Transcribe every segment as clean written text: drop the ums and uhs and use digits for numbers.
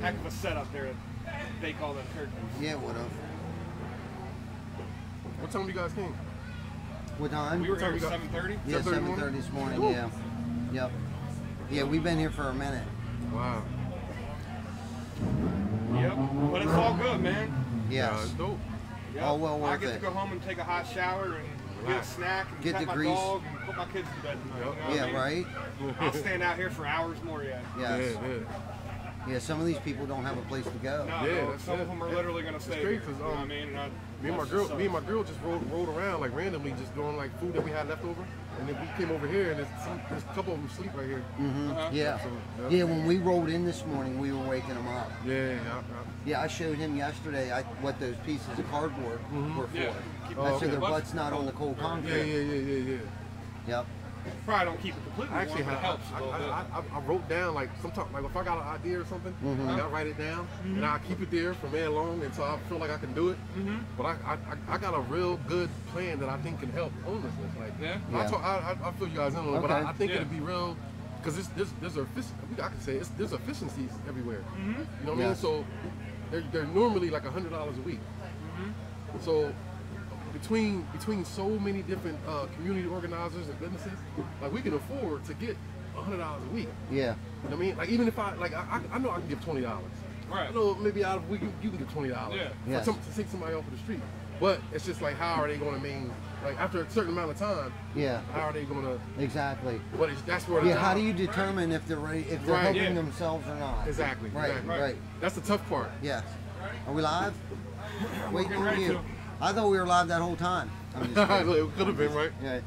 heck of a setup there to bake all them turkeys. Yeah, it would have. What time you guys came? What time? We were here at 7:30. Yeah, 7:30 this morning. Yeah. Yep. Yeah, we've been here for a minute. Wow. Yep. But it's all good, man. Yes. It's dope. Yep. All well worth I get it. to go home and take a hot shower and get a snack and Get pet the my grease. dog and put my kids to bed tonight. You know what I mean? Right? I'll stand out here for hours more yet. Yes. Yeah. Yeah, some of these people don't have a place to go. No, Yeah, no, that's some it. of them are literally going to stay crazy here. 'cause, You know what I mean? And Me and my girl just rolled around like randomly, just doing like food that we had left over, and then we came over here, and there's a couple of them sleep right here. Yeah. Yeah, when we rolled in this morning, we were waking them up. Yeah. Yeah, I showed him yesterday what those pieces of cardboard were for. Yeah. So their butt's not on the cold concrete. Yeah. Yep. Probably don't keep it completely warm, Actually, but it helps a little bit. I wrote down like sometimes like if I got an idea or something, I write it down and I keep it there for man long until I feel like I can do it. But I got a real good plan that I think can help homelessness. Like I feel you guys in on it, but I think it'd be real because there's there's efficiencies everywhere. You know what I mean? So they're normally like $100 a week. So between so many different community organizers and businesses, like we can afford to get $100 a week. Yeah. You know what I mean? Like even if I know I can give $20. Right. I know maybe out of a week you can give $20. Yeah. To take somebody off of the street. But it's just like how are they going to like after a certain amount of time? Yeah. How are they going to? Exactly. But that's where. Yeah. How do you determine if they're ready, if they're helping themselves or not? Exactly. Right. Exactly. Right. That's the tough part. Yes. Are we live? Waiting getting on ready you. to. I thought we were live that whole time. I'm just kidding. It could have been right. Yeah.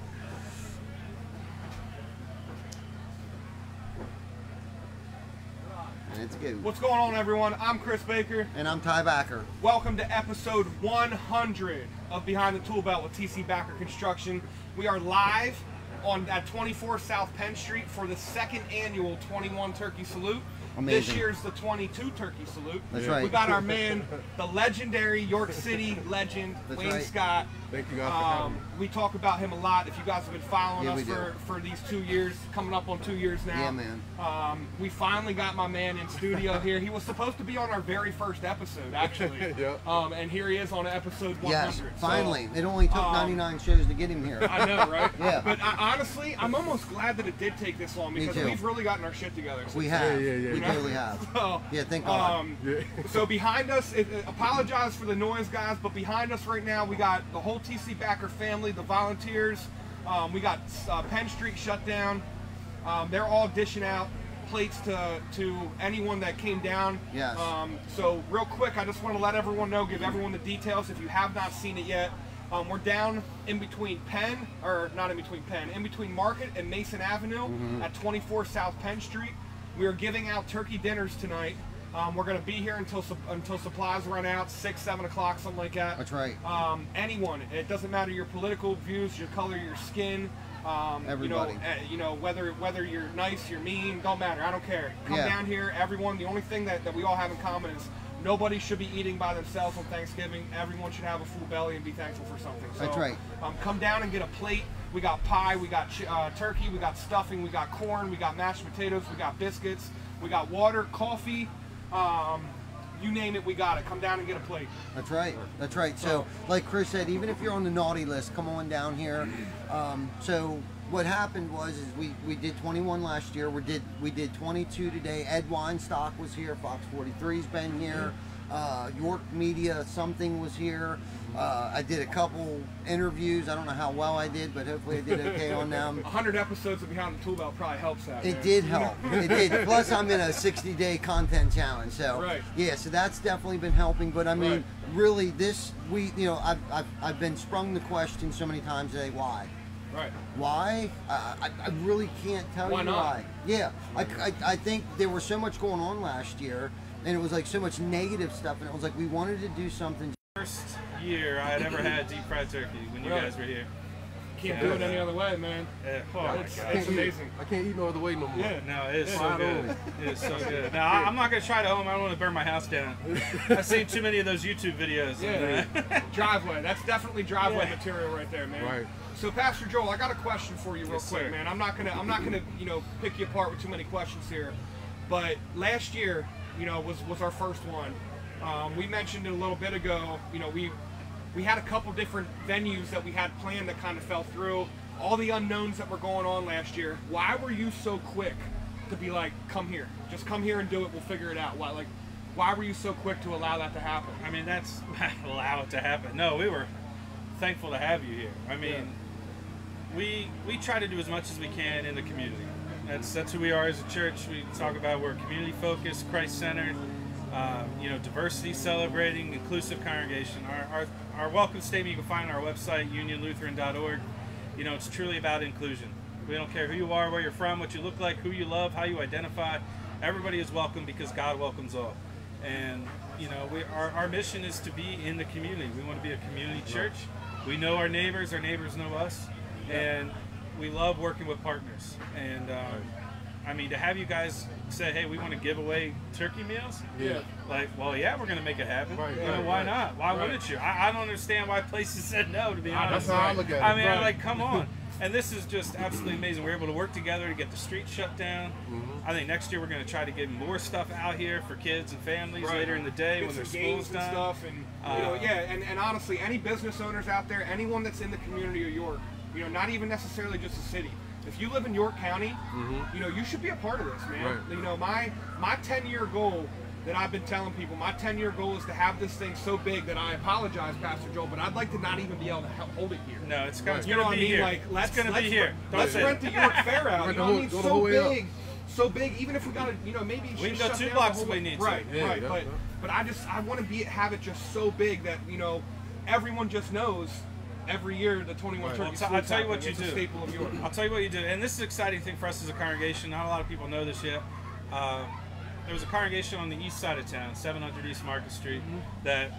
And it's good. What's going on, everyone? I'm Chris Baker. And I'm Ty Backer. Welcome to episode 100 of Behind the Tool Belt with TC Backer Construction. We are live at 24 South Penn Street for the second annual 21 Turkey Salute. Amazing. This year's the 22 Turkey Salute. That's right. We got our man, the legendary York City legend, That's Wayne right. Scott. Thank you guys for having me. We talk about him a lot. If you guys have been following Yeah, us we do. for these 2 years, coming up on 2 years now. Yeah, man. We finally got my man in studio here. He was supposed to be on our very first episode, actually. And here he is on episode 100. Yes, finally. It only took 99 shows to get him here. I know, right? Yeah. But honestly, I'm almost glad that it did take this long because too. we've really gotten our shit together. We have. Yeah. We totally have. So, Yeah, thank God. So behind us, apologize for the noise, guys, but behind us right now, we got the whole TC Backer family, the volunteers. We got Penn Street shut down. They're all dishing out plates to anyone that came down. Yes. So real quick, I just want to let everyone know, give everyone the details if you have not seen it yet. We're down in between in between Market and Mason Avenue at 24 South Penn Street. We are giving out turkey dinners tonight. We're going to be here until supplies run out, 6, 7 o'clock, something like that. That's right. Anyone, it doesn't matter your political views, your color, your skin. Everybody. Whether you're nice, you're mean, don't matter. I don't care. Come down here, everyone. The only thing that we all have in common is nobody should be eating by themselves on Thanksgiving. Everyone should have a full belly and be thankful for something. So, That's right. Come down and get a plate. We got pie, we got turkey, we got stuffing, we got corn, we got mashed potatoes, we got biscuits, we got water, coffee. You name it, we got it. Come down and get a plate. That's right. That's right. So, like Chris said, even if you're on the naughty list, come on down here. So what happened was we did 21 last year. We did 22 today. Ed Weinstock was here. Fox 43's been here. York Media something was here. I did a couple interviews. I don't know how well I did, but hopefully I did okay on them. 100 episodes of Behind the Tool Belt probably helps that. It did help. It did. Plus, I'm in a 60-day content challenge, so yeah. So that's definitely been helping. But I mean, really, I've been sprung the question so many times today. Why? Right. Why? I really can't tell you why. Yeah. I think there was so much going on last year, and it was like so much negative stuff, and it was like we wanted to do something. First year I had ever had deep fried turkey when you guys were here. Can't do it any other way, man. Yeah. It's amazing. I can't eat no other way no more. Yeah. No, it's so good. It's so good. Now I'm not gonna try it at home. I don't want to burn my house down. I've seen too many of those YouTube videos. Yeah. Driveway. That's definitely driveway material right there, man. Right. So Pastor Joel, I got a question for you real quick, sir. man. I'm not gonna pick you apart with too many questions here. But last year, you know, was our first one. We mentioned it a little bit ago. You know, we had a couple different venues that we had planned that kind of fell through. All the unknowns that were going on last year. Why were you so quick to be like, come here, just come here and do it, we'll figure it out? Why were you so quick to allow that to happen? I mean, that's allow it to happen. No, we were thankful to have you here. I mean, we try to do as much as we can in the community. That's who we are as a church. We talk about we're community focused, Christ centered, you know, diversity celebrating, inclusive congregation. Our welcome statement you can find on our website, unionlutheran.org. You know, it's truly about inclusion. We don't care who you are, where you're from, what you look like, who you love, how you identify. Everybody is welcome because God welcomes all. And you know, our mission is to be in the community. We want to be a community church. We know our neighbors know us, and we love working with partners. And I mean, to have you guys say, hey, we want to give away turkey meals, like, well, yeah, we're going to make it happen. You know, why not? Why wouldn't you? I don't understand why places said no, to be honest. That's how I look at it. I mean, I'm like, come on. And this is just absolutely amazing. We're able to work together to get the street shut down. I think next year we're going to try to get more stuff out here for kids and families later in the day Get when their some school's games and done. stuff, and you know, and honestly, any business owners out there, anyone that's in the community of York, you know, not even necessarily just the city. If you live in York County, you know, you should be a part of this, man. You know, my 10-year goal that I've been telling people, my 10-year goal is to have this thing so big that I apologize, Pastor Joel, but I'd like to not even be able to hold it here. No, it's going to be you know what I mean? here. Like, let's be here. Let's rent the York Fair out. You know what I mean? Go the whole way up. So big, even if we got to, you know, maybe we can go shut 2 down blocks the if whole, we need to. Right. But I want to have it just so big that, you know, everyone just knows every year the 21 Turkeys. I'll tell you what you it's do. A staple of York. I'll tell you what you do, and this is an exciting thing for us as a congregation. Not a lot of people know this yet. There was a congregation on the east side of town, 700 East Market Street, that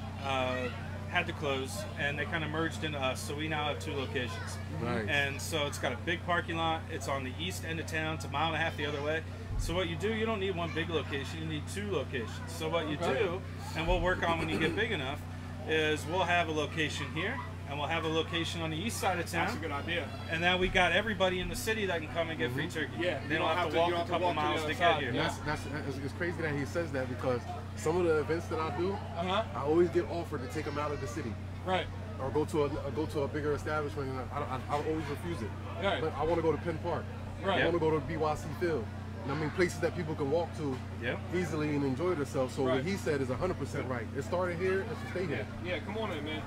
had to close, and they kind of merged into us. So we now have 2 locations. Nice. And so it's got a big parking lot. It's on the east end of town. It's a mile and a half the other way. So what you do, you don't need one big location. You need 2 locations. So what you do, and we'll work on when you get big enough, is we'll have a location here, and we'll have a location on the east side of town. That's a good idea. And then we got everybody in the city that can come and get free turkey. Yeah, They don't have to walk a couple miles to get here. And it's crazy that he says that, because some of the events that I do, I always get offered to take them out of the city. Right. Or go to a bigger establishment, and I always refuse it. Right. But I want to go to Penn Park. Right. I want to go to BYC Field. And I mean, places that people can walk to easily and enjoy themselves. So what he said is 100% right. It started here, it should stay here. Yeah, come on in, man.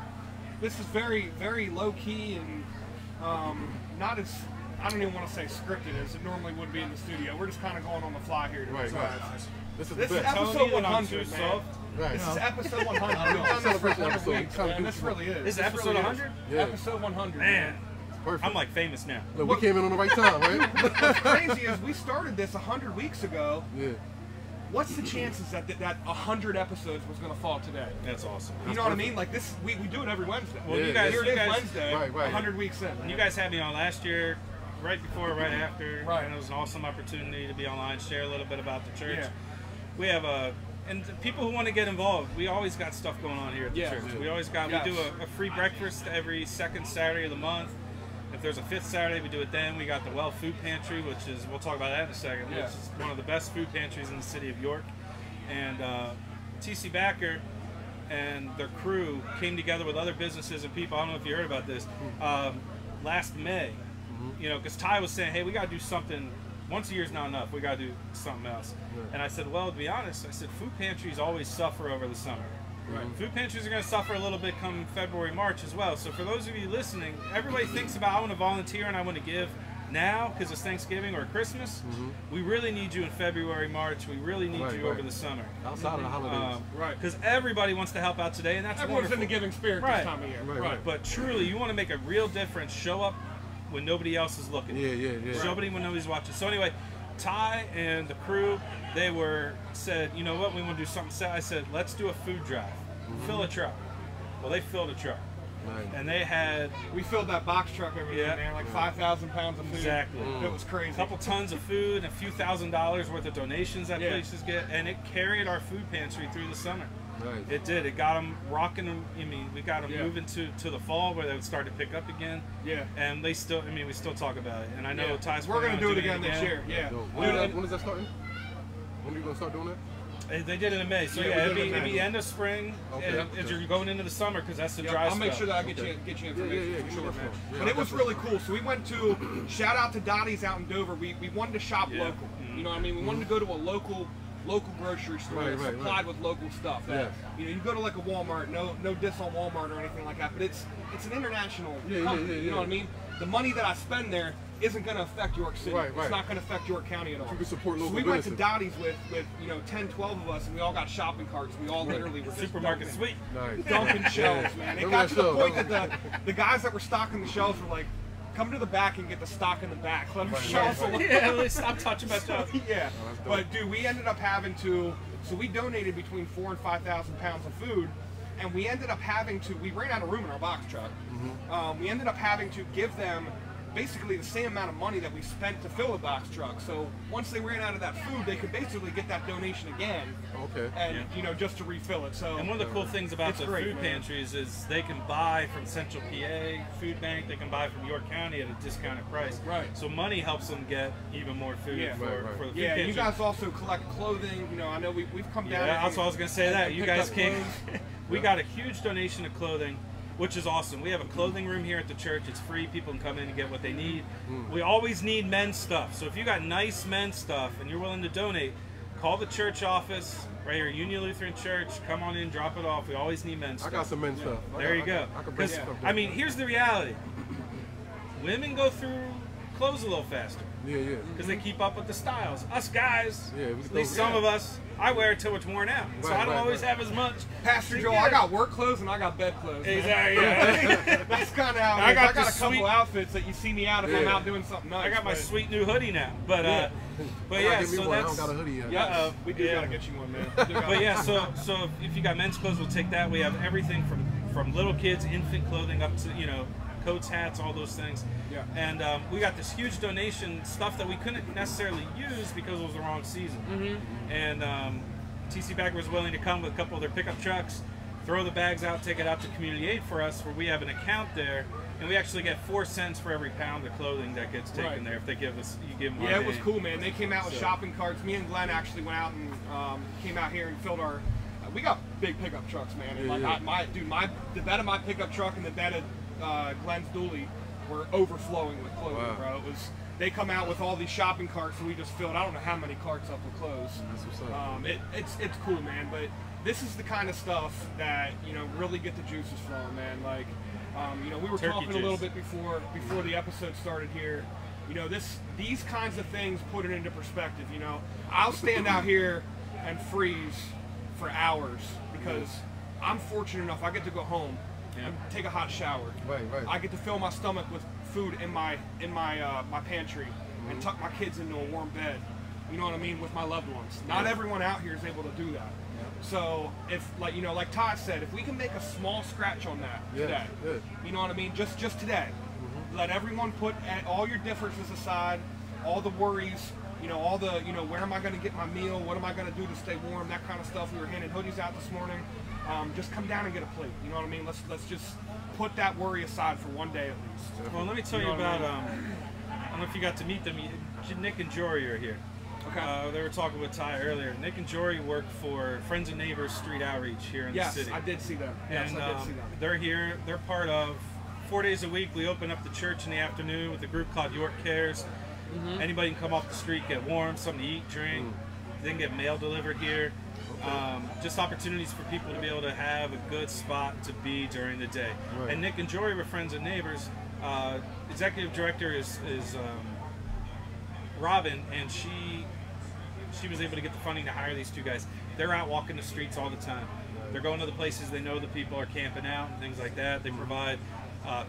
This is very, very low key and not as, I don't even want to say scripted as it normally would be in the studio. We're just kind of going on the fly here. Right. This is episode 100, man. Right. This is episode 100. We've done this for 100 weeks, man. This really is. This is episode 100? Yeah. Episode 100. Man, Perfect. I'm like famous now. Look, we came in on the right time, right? What's crazy is we started this 100 weeks ago. Yeah. What's the chances that 100 episodes was going to fall today? That's awesome. You know what I mean? Like this, we do it every Wednesday. Well, Yeah. you guys, Here it is Wednesday, Right. 100 weeks in. You guys had me on last year, right before, right after. Right. And it was an awesome opportunity to be online, share a little bit about the church. Yeah. We have and people who want to get involved, we always got stuff going on here at the church. We always got, we do a free breakfast every second Saturday of the month. If there's a 5th Saturday, we do it then. We got the Well Food Pantry, which is, we'll talk about that in a second, which is one of the best food pantries in the city of York. And TC Backer and their crew came together with other businesses and people. I don't know if you heard about this. Last May, you know, because Ty was saying, hey, we got to do something. Once a year is not enough. We got to do something else. And I said, well, to be honest, I said, food pantries always suffer over the summer. Food pantries are going to suffer a little bit come February, March as well. So for those of you listening, everybody thinks about, I want to volunteer and I want to give now because it's Thanksgiving or Christmas. We really need you in February, March. We really need you over the summer. Outside of the holidays. Right. Because everybody wants to help out today, and that's Everyone's wonderful. in the giving spirit this time of year. Right. But truly, you want to make a real difference. Show up when nobody else is looking. Yeah. Show up when nobody's watching. So anyway, Ty and the crew, they said, you know what, we want to do something. I said, let's do a food drive. Fill a truck. Well, they filled a truck. And they had... We filled that box truck over there, man, like 5,000 pounds of food. Exactly. It was crazy. A couple tons of food, a few $1,000s worth of donations that places get, and it carried our food pantry through the summer. It did. It got them rocking. I mean, we got them moving to the fall where they would start to pick up again. And they still, I mean, we still talk about it. And I know Ty's we're going to do it again this year. When is that starting? When are you going to start doing that? They did it in May, so Yeah, yeah, we did it in it'd be May. end of spring as you're going into the summer, because that's the Yeah, dry I'll stuff. make sure that I get you information Yeah, for sure, man. yeah, But it was really cool. So we went to shout out to Dottie's out in Dover. We wanted to shop Yeah. local. You know what I mean? We wanted to go to a local grocery store Right, that's right, supplied right. with local stuff. Yes. You know, you go to like a Walmart, no diss on Walmart or anything like that, but it's an international Yeah, company. yeah, You know what I mean? The money that I spend there isn't going to affect York City. Right, right. It's not going to affect York County at all. You can support So local we went to businesses. Dottie's with 10, 12 of us, and we all got shopping carts. We all literally were just Supermarket dumping. sweet. Nice. Dumping shelves, man. It Remember got that to the shelf? point that the guys that were stocking the shelves were like, come to the back and get the stock in the back. Let them shelves alone. Yeah, let's stop touching my stuff. Yeah. Oh, that's dope. But dude, we ended up having to, so we donated between 4,000 and 5,000 pounds of food, and we ended up having to, we ran out of room in our box truck. We ended up having to give them basically the same amount of money that we spent to fill the box truck. So once they ran out of that food, they could basically get that donation again, Okay. and just to refill it. So And one of the cool things about It's the great, food man. pantries is they can buy from Central PA Food Bank, they can buy from York County at a discounted price. Right. So money helps them get even more food Yeah. for, Right, right. for the food yeah, pantry. you guys also collect clothing. You know, I know we've come down. Yeah, that's what I was going to say that. and You picked guys up came. clothes. We got a huge donation of clothing, which is awesome. We have a clothing room here at the church. It's free. People can come in and get what they need. We always need men's stuff. So if you got nice men's stuff and you're willing to donate, call the church office right here, Union Lutheran Church. Come on in, drop it off. We always need men's I stuff. got some men's stuff. There you go. I can bring Because, some stuff I down. mean, here's the reality. Women go through clothes a little faster Yeah, yeah. because they keep up with the styles. Us guys, Yeah, we at least go- some of us, I wear it till it's worn out. So Right, I don't right, always right. have as much. Pastor to Joe, give. I got work clothes and I got bed clothes. man. Exactly. Yeah. That's kind of how it I is. got I got the a couple sweet- outfits that you see me out if I'm Yeah. out doing something nice. I got my but- sweet new hoodie now, but Yeah. but I yeah, gotta give me so one. I that's don't got a hoodie yet. Yeah, Uh-oh. we do Yeah. gotta get you one, man. We do gotta but get yeah, you one. so if you got men's clothes, we'll take that. We have everything from little kids, infant clothing, up to coats, hats, all those things. Yeah. And we got this huge donation stuff that we couldn't necessarily use because it was the wrong season. And TC Bagger was willing to come with a couple of their pickup trucks, throw the bags out, take it out to Community Aid for us, where we have an account there, and we actually get 4 cents for every pound of clothing that gets taken Right. there. If they give us, you give them. Yeah, our it was name. cool, man. They came out with So- shopping carts. Me and Glenn actually went out and came out here and filled our. We got big pickup trucks, man. And Yeah, like yeah. the bed of my pickup truck and the bed of Glenn's dually were overflowing with clothing, Wow. bro. It was. They come out with all these shopping carts, and we just filled. I don't know how many carts up with clothes. That's what's up. It's cool, man. But this is the kind of stuff that really get the juices flowing, man. Like, we were Turkey talking a little juice. bit before the episode started here. These kinds of things put it into perspective. I'll stand out here and freeze for hours because I'm fortunate enough I get to go home and take a hot shower. Right, right. I get to fill my stomach with food in my pantry and tuck my kids into a warm bed. You know what I mean, with my loved ones. Not everyone out here is able to do that. So if like Todd said, if we can make a small scratch on that today, yeah. you know what I mean, just today, let everyone put all your differences aside, all the worries, all the where am I going to get my meal, what am I going to do to stay warm, that kind of stuff. We were handing hoodies out this morning. Just come down and get a plate. You know what I mean? Let's just put that worry aside for one day at least. Well, let me tell You you know what I about. I don't know if you got to meet them. Nick and Jory are here. Okay. They were talking with Ty earlier. Nick and Jory work for Friends and Neighbors Street Outreach here in Yes, the city. I did see that. Yes, And I did see that. they're here. They're part of 4 days a week. We open up the church in the afternoon with a group called York Cares. Anybody can come off the street, get warm, something to eat, drink. They can get mail delivered here. Just opportunities for people to be able to have a good spot to be during the day. Right. And Nick and Jory were Friends and Neighbors. Executive director is Robin, and she was able to get the funding to hire these two guys. They're out walking the streets all the time. They're going to the places they know the people are camping out and things like that. They provide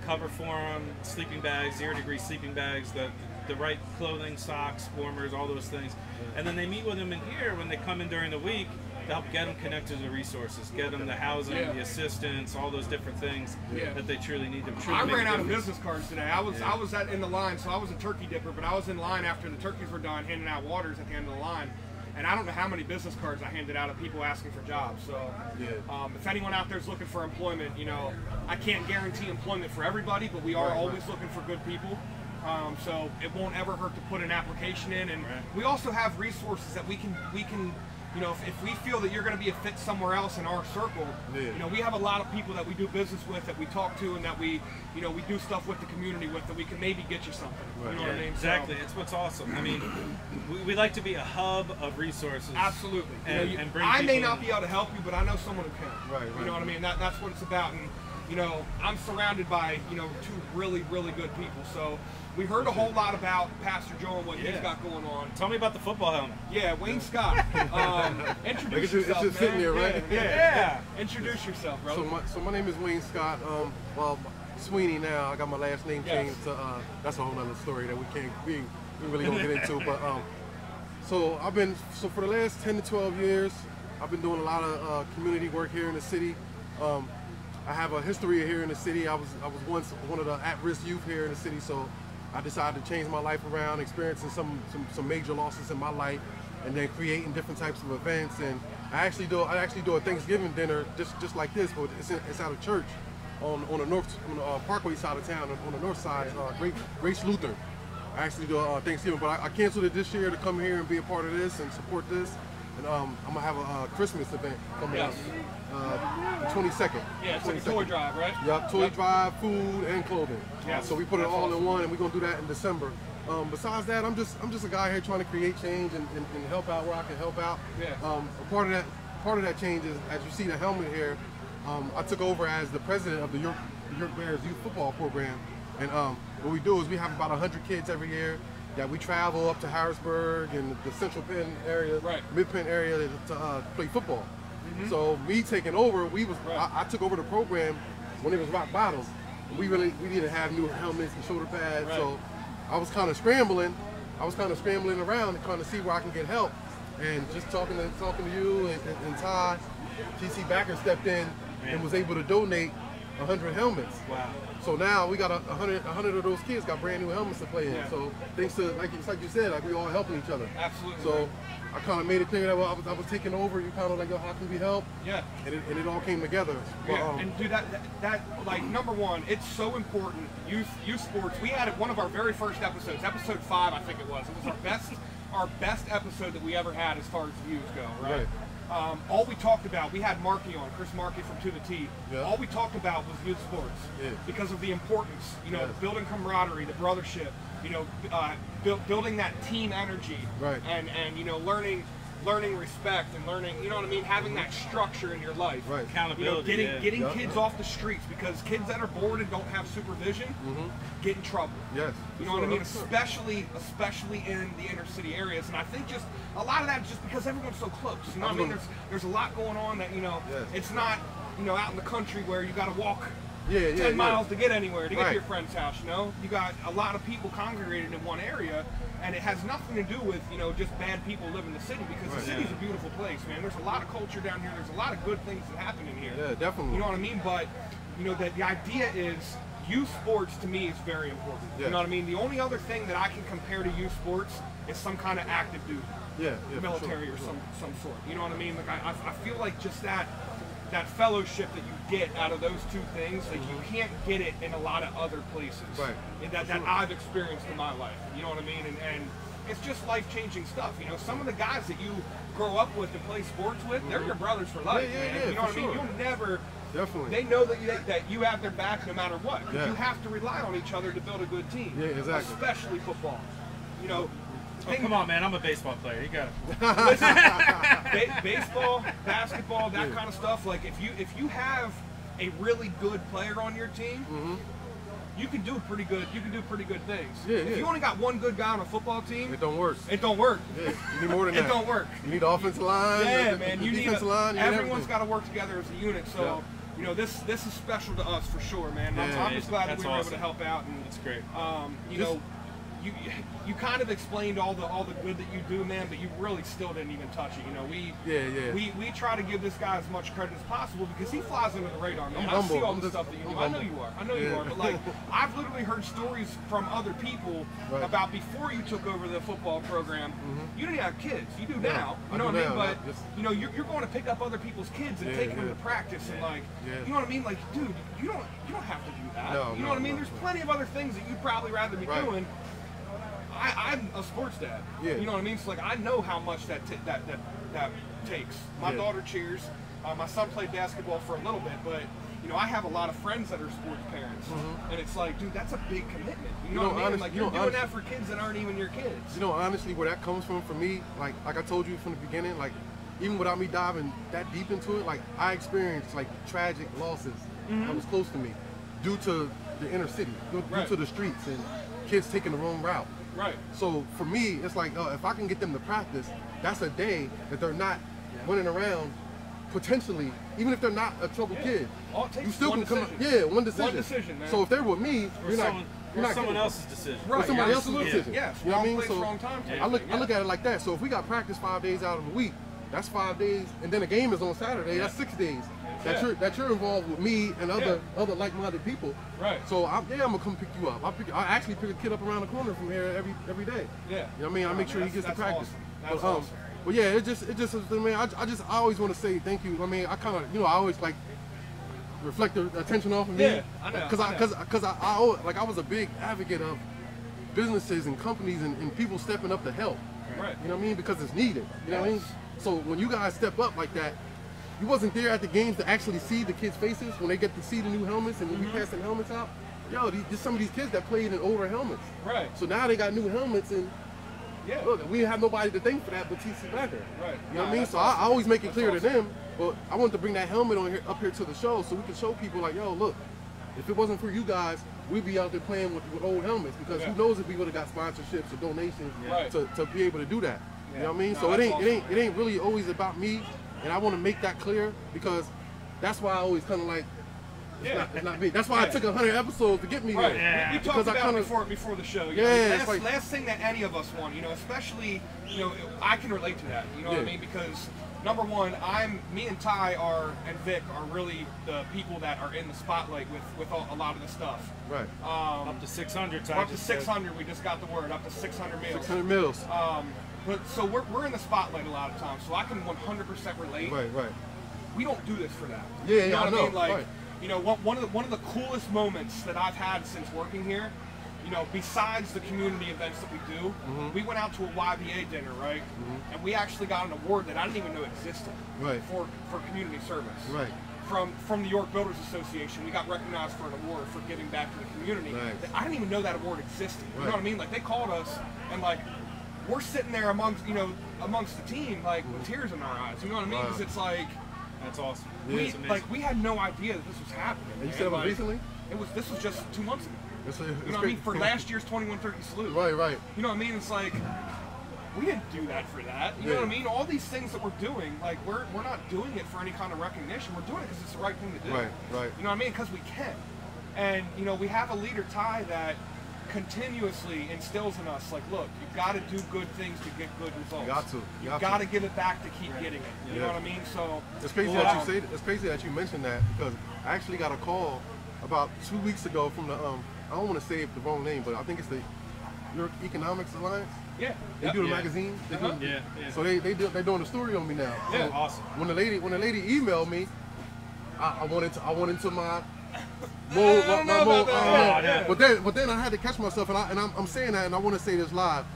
cover for them, sleeping bags, 0-degree sleeping bags, the right clothing, socks, warmers, all those things. And then they meet with them in here when they come in during the week to help get them connected to the resources, get them the housing, the assistance, all those different things that they truly need to truly I make a ran out of difference. business cards today. I was in the line, so I was a turkey dipper, but I was in line after the turkeys were done, handing out waters at the end of the line. And I don't know how many business cards I handed out of people asking for jobs. So if anyone out there is looking for employment, I can't guarantee employment for everybody, but we are always looking for good people. So it won't ever hurt to put an application in. And we also have resources that we can you know, if we feel that you're going to be a fit somewhere else in our circle, you know, we have a lot of people that we do business with, that we talk to, and that we, you know, we do stuff with the community with, that we can maybe get you something. You know what I mean? Exactly. So, it's what's awesome. I mean, we like to be a hub of resources. Absolutely. And, you know, and bring I may people not be able to help you, but I know someone who can. Right. You know what I mean? That's what it's about. And you know, I'm surrounded by, you know, two really, really good people. So we heard a whole lot about Pastor Joe and what he's got going on. Tell me about the football helmet. Yeah, Wayne Scott. Introduce yourself, it's just sitting there, right? Yeah. Introduce yourself, brother. So my name is Wayne Scott. Well, Sweeney now. I got my last name changed to. That's a whole other story that we really don't get into. But so for the last 10 to 12 years, I've been doing a lot of community work here in the city. I have a history here in the city. I was once one of the at-risk youth here in the city, so I decided to change my life around, experiencing some major losses in my life, and then creating different types of events. And I actually do a Thanksgiving dinner just like this, but it's at a church on the Parkway side of town, on the north side, Grace Lutheran. I actually do a Thanksgiving, but I canceled it this year to come here and be a part of this and support this. And I'm gonna have a Christmas event coming up, the 22nd. Yeah, it's like a toy drive, right? Yep, toy drive, food, and clothing. Yeah. So we put it all in one, and we're gonna do that in December. Besides that, I'm just a guy here trying to create change and help out where I can help out. Yeah. Part of that change is, as you see the helmet here, I took over as the president of the York Bears youth football program, and what we do is we have about 100 kids every year that we travel up to Harrisburg and the Central Penn area, Mid-Penn area to play football. So me taking over, I took over the program when it was rock bottom. We didn't have new helmets and shoulder pads, so I was kind of scrambling. Around and trying to see where I can get help. And just talking to you and Todd, TC Backer stepped in and was able to donate 100 helmets. Wow. So now we got 100 of those kids got brand new helmets to play in. Yeah. So thanks to, like you said, like we all helping each other. Absolutely. So I kind of made it clear that I was taking over. You kind of like, yo, how can we help? Yeah. And it all came together. Yeah. And dude, that like, number one, it's so important. Youth sports. We had one of our very first episodes, episode 5, I think it was. It was our best episode that we ever had as far as views go. Right. All we talked about, we had Markey on, Chris Markey from To The T. Yeah. All we talked about was youth sports because of the importance, you know, building camaraderie, the brothership, you know, building that team energy, and you know, learning respect and learning, you know what I mean, having that structure in your life. Accountability. You know, getting kids off the streets, because kids that are bored and don't have supervision get in trouble. Yes. You know what I mean? Especially in the inner city areas. And I think just a lot of that is just because everyone's so close. You know what I mean? There's a lot going on that, you know, it's not, you know, out in the country where you got to walk 10 miles to get anywhere, to get to your friend's house, you know? You got a lot of people congregated in one area, and it has nothing to do with, you know, just bad people live in the city, because the city's a beautiful place, man. There's a lot of culture down here. There's a lot of good things that happen in here. Yeah, definitely. You know what I mean? But, you know, the idea is youth sports to me is very important. You know what I mean? The only other thing that I can compare to youth sports is some kind of active duty. Military or some sort. You know what I mean? Like I feel like just that fellowship that you get out of those two things, like you can't get it in a lot of other places. That I've experienced in my life. You know what I mean? And it's just life-changing stuff. You know, some of the guys that you grow up with and play sports with, they're your brothers for life, man. You know what I mean? You'll never. Definitely. They know that you have their back no matter what. You have to rely on each other to build a good team. Yeah, exactly. Especially football. You know. Oh, come on, man! I'm a baseball player. You got it. Baseball, basketball, that kind of stuff. Like if you have a really good player on your team, you can do pretty good. You can do pretty good things. If you only got one good guy on a football team, it don't work. It don't work. Yeah, you need more than that. It don't work. You need the offensive line. Yeah, man. You need everyone's got to work together as a unit. So. You know, this is special to us for sure, man. I'm just glad that we were able to help out. And it's great. You know, you kind of explained all the good that you do, man, but you really still didn't even touch it. You know, we try to give this guy as much credit as possible because he flies under the radar, man. I see all the stuff that you do. I know you are. I know you are. But like, I've literally heard stories from other people about before you took over the football program. You didn't have kids. You do now. You know what I mean? But you know, you're going to pick up other people's kids and taking them to practice and like, you know what I mean? Like, dude, you don't have to do that. You know what I mean? There's plenty of other things that you'd probably rather be doing. I'm a sports dad. You know what I mean? So like I know how much that that takes. My daughter cheers. My son played basketball for a little bit, but you know, I have a lot of friends that are sports parents, and it's like, dude, that's a big commitment. You know what I mean? Like, you're doing that for kids that aren't even your kids. You know, honestly, where that comes from for me, like I told you from the beginning, like even without me diving that deep into it, like I experienced like tragic losses that was close to me due to the inner city, due to the streets and kids taking the wrong route. Right. So for me, it's like if I can get them to practice, that's a day that they're not running around. Potentially, even if they're not a troubled kid, you still can come. One decision. One decision, man. So if they're with me, you're not someone else's decision. Right. Somebody else's decision. Yes. You know what I mean? Place, So wrong time. I look at it like that. So if we got practice 5 days out of the week, that's 5 days, and then the game is on Saturday. That's 6 days. That you're involved with me and other like-minded people. Right. So I'm gonna come pick you up. I actually pick a kid up around the corner from here every day. Yeah. You know what I mean? I make sure he gets to practice. Awesome. That's awesome. But yeah, it just I mean, I always want to say thank you. I mean, I kind of, you know, I always like reflect the attention off of me. Yeah, I know. Because I was a big advocate of businesses and companies and people stepping up to help. Right. You know what I mean? Because it's needed. You know what I mean? So when you guys step up like that, you wasn't there at the games to actually see the kids' faces when they get to see the new helmets and when we passing helmets out. Yo, there's some of these kids that played in older helmets. Right. So now they got new helmets and. Yeah. Look, we have nobody to thank for that but TC Becker. Right. You know what I mean? So I always make it clear to them, but I wanted to bring that helmet up here to the show so we can show people like, yo, look, if it wasn't for you guys, we'd be out there playing with old helmets because who knows if we would have got sponsorships or donations to be able to do that. You know what I mean? So it ain't really always about me, and I want to make that clear because that's why I always kind of like. It's not me. That's why I took 100 episodes to get me right. here. Yeah. We talked about it before the show. You know, last thing that any of us want, you know, especially, you know, I can relate to that. You know what I mean? Because number one, me and Ty and Vic are really the people that are in the spotlight with a lot of the stuff. Right. Up to 600. Ty up to 600. We just got the word. Up to 600 meals. 600 meals. But so we're in the spotlight a lot of times, so I can 100% relate. Right. We don't do this for that. Yeah, you know what I mean? Like. Right. You know, one of the coolest moments that I've had since working here, you know, besides the community events that we do, we went out to a YBA dinner, right? And we actually got an award that I didn't even know existed for community service. Right. From the York Builders Association, we got recognized for an award for giving back to the community. Nice. I didn't even know that award existed. You know what I mean? Like, they called us and like, we're sitting there amongst the team, like with tears in our eyes. You know what I mean? Because it's like. That's awesome. We had no idea that this was happening. And you said it was recently? This was just 2 months ago. It's you know what I mean? For last year's 2130 salute. Right. You know what I mean? It's like, we didn't do that for that. You know what I mean? All these things that we're doing, like we're not doing it for any kind of recognition. We're doing it because it's the right thing to do. Right. You know what I mean? Because we can. And you know, we have a leader, Ty, that continuously instills in us, like, look, you've got to do good things to get good results. You got to give it back to keep getting it. You know what I mean? So it's crazy it's crazy that you mentioned that because I actually got a call about 2 weeks ago from the I don't want to say the wrong name, but I think it's the York Economics Alliance. Yeah. They do the magazine. So they're doing a story on me now. Yeah. So awesome. When the lady emailed me, I went into my But then I had to catch myself, and I'm saying that, and I want to say this live.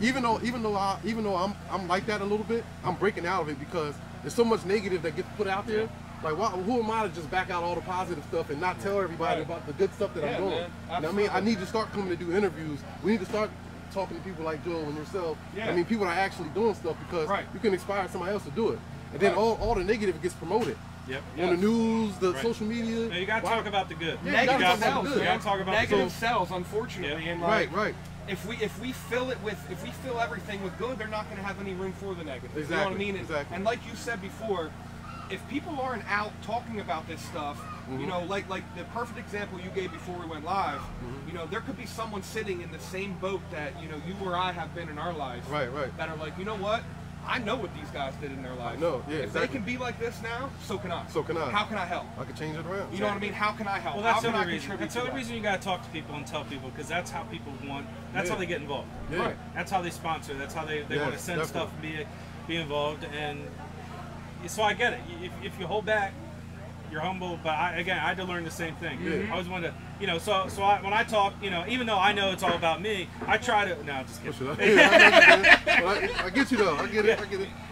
Even though I'm like that a little bit, I'm breaking out of it because there's so much negative that gets put out there. Like, who am I to just back out all the positive stuff and not tell everybody about the good stuff that I'm doing? You know what I mean? I need to start coming to do interviews. We need to start talking to people like Joel and yourself. I mean, people that are actually doing stuff because you can inspire somebody else to do it. And then all the negative gets promoted. On the news, the social media. No, you gotta talk about the good. Negative sells. You gotta talk about negative sells, unfortunately. And right. If we fill everything with good, they're not going to have any room for the negative. Exactly. You know what I mean? Exactly. And like you said before, if people aren't out talking about this stuff, you know, like the perfect example you gave before we went live, you know, there could be someone sitting in the same boat that, you know, you or I have been in our lives. Right. That are like, you know what? I know what these guys did in their lives. If they can be like this now, so can I. How can I help? I can change it around. You know what I mean? How can I help? Well, that's the other reason. That's the other reason you got to talk to people and tell people, because that's how people want. That's how they get involved. Right. That's how they sponsor. That's how they want to send stuff and be involved. And so I get it. If you hold back, you're humble, but I had to learn the same thing. Yeah. I always wanted to, you know, so when I talk, you know, even though I know it's all about me, I try to. No, just kidding. I get you though. I get it.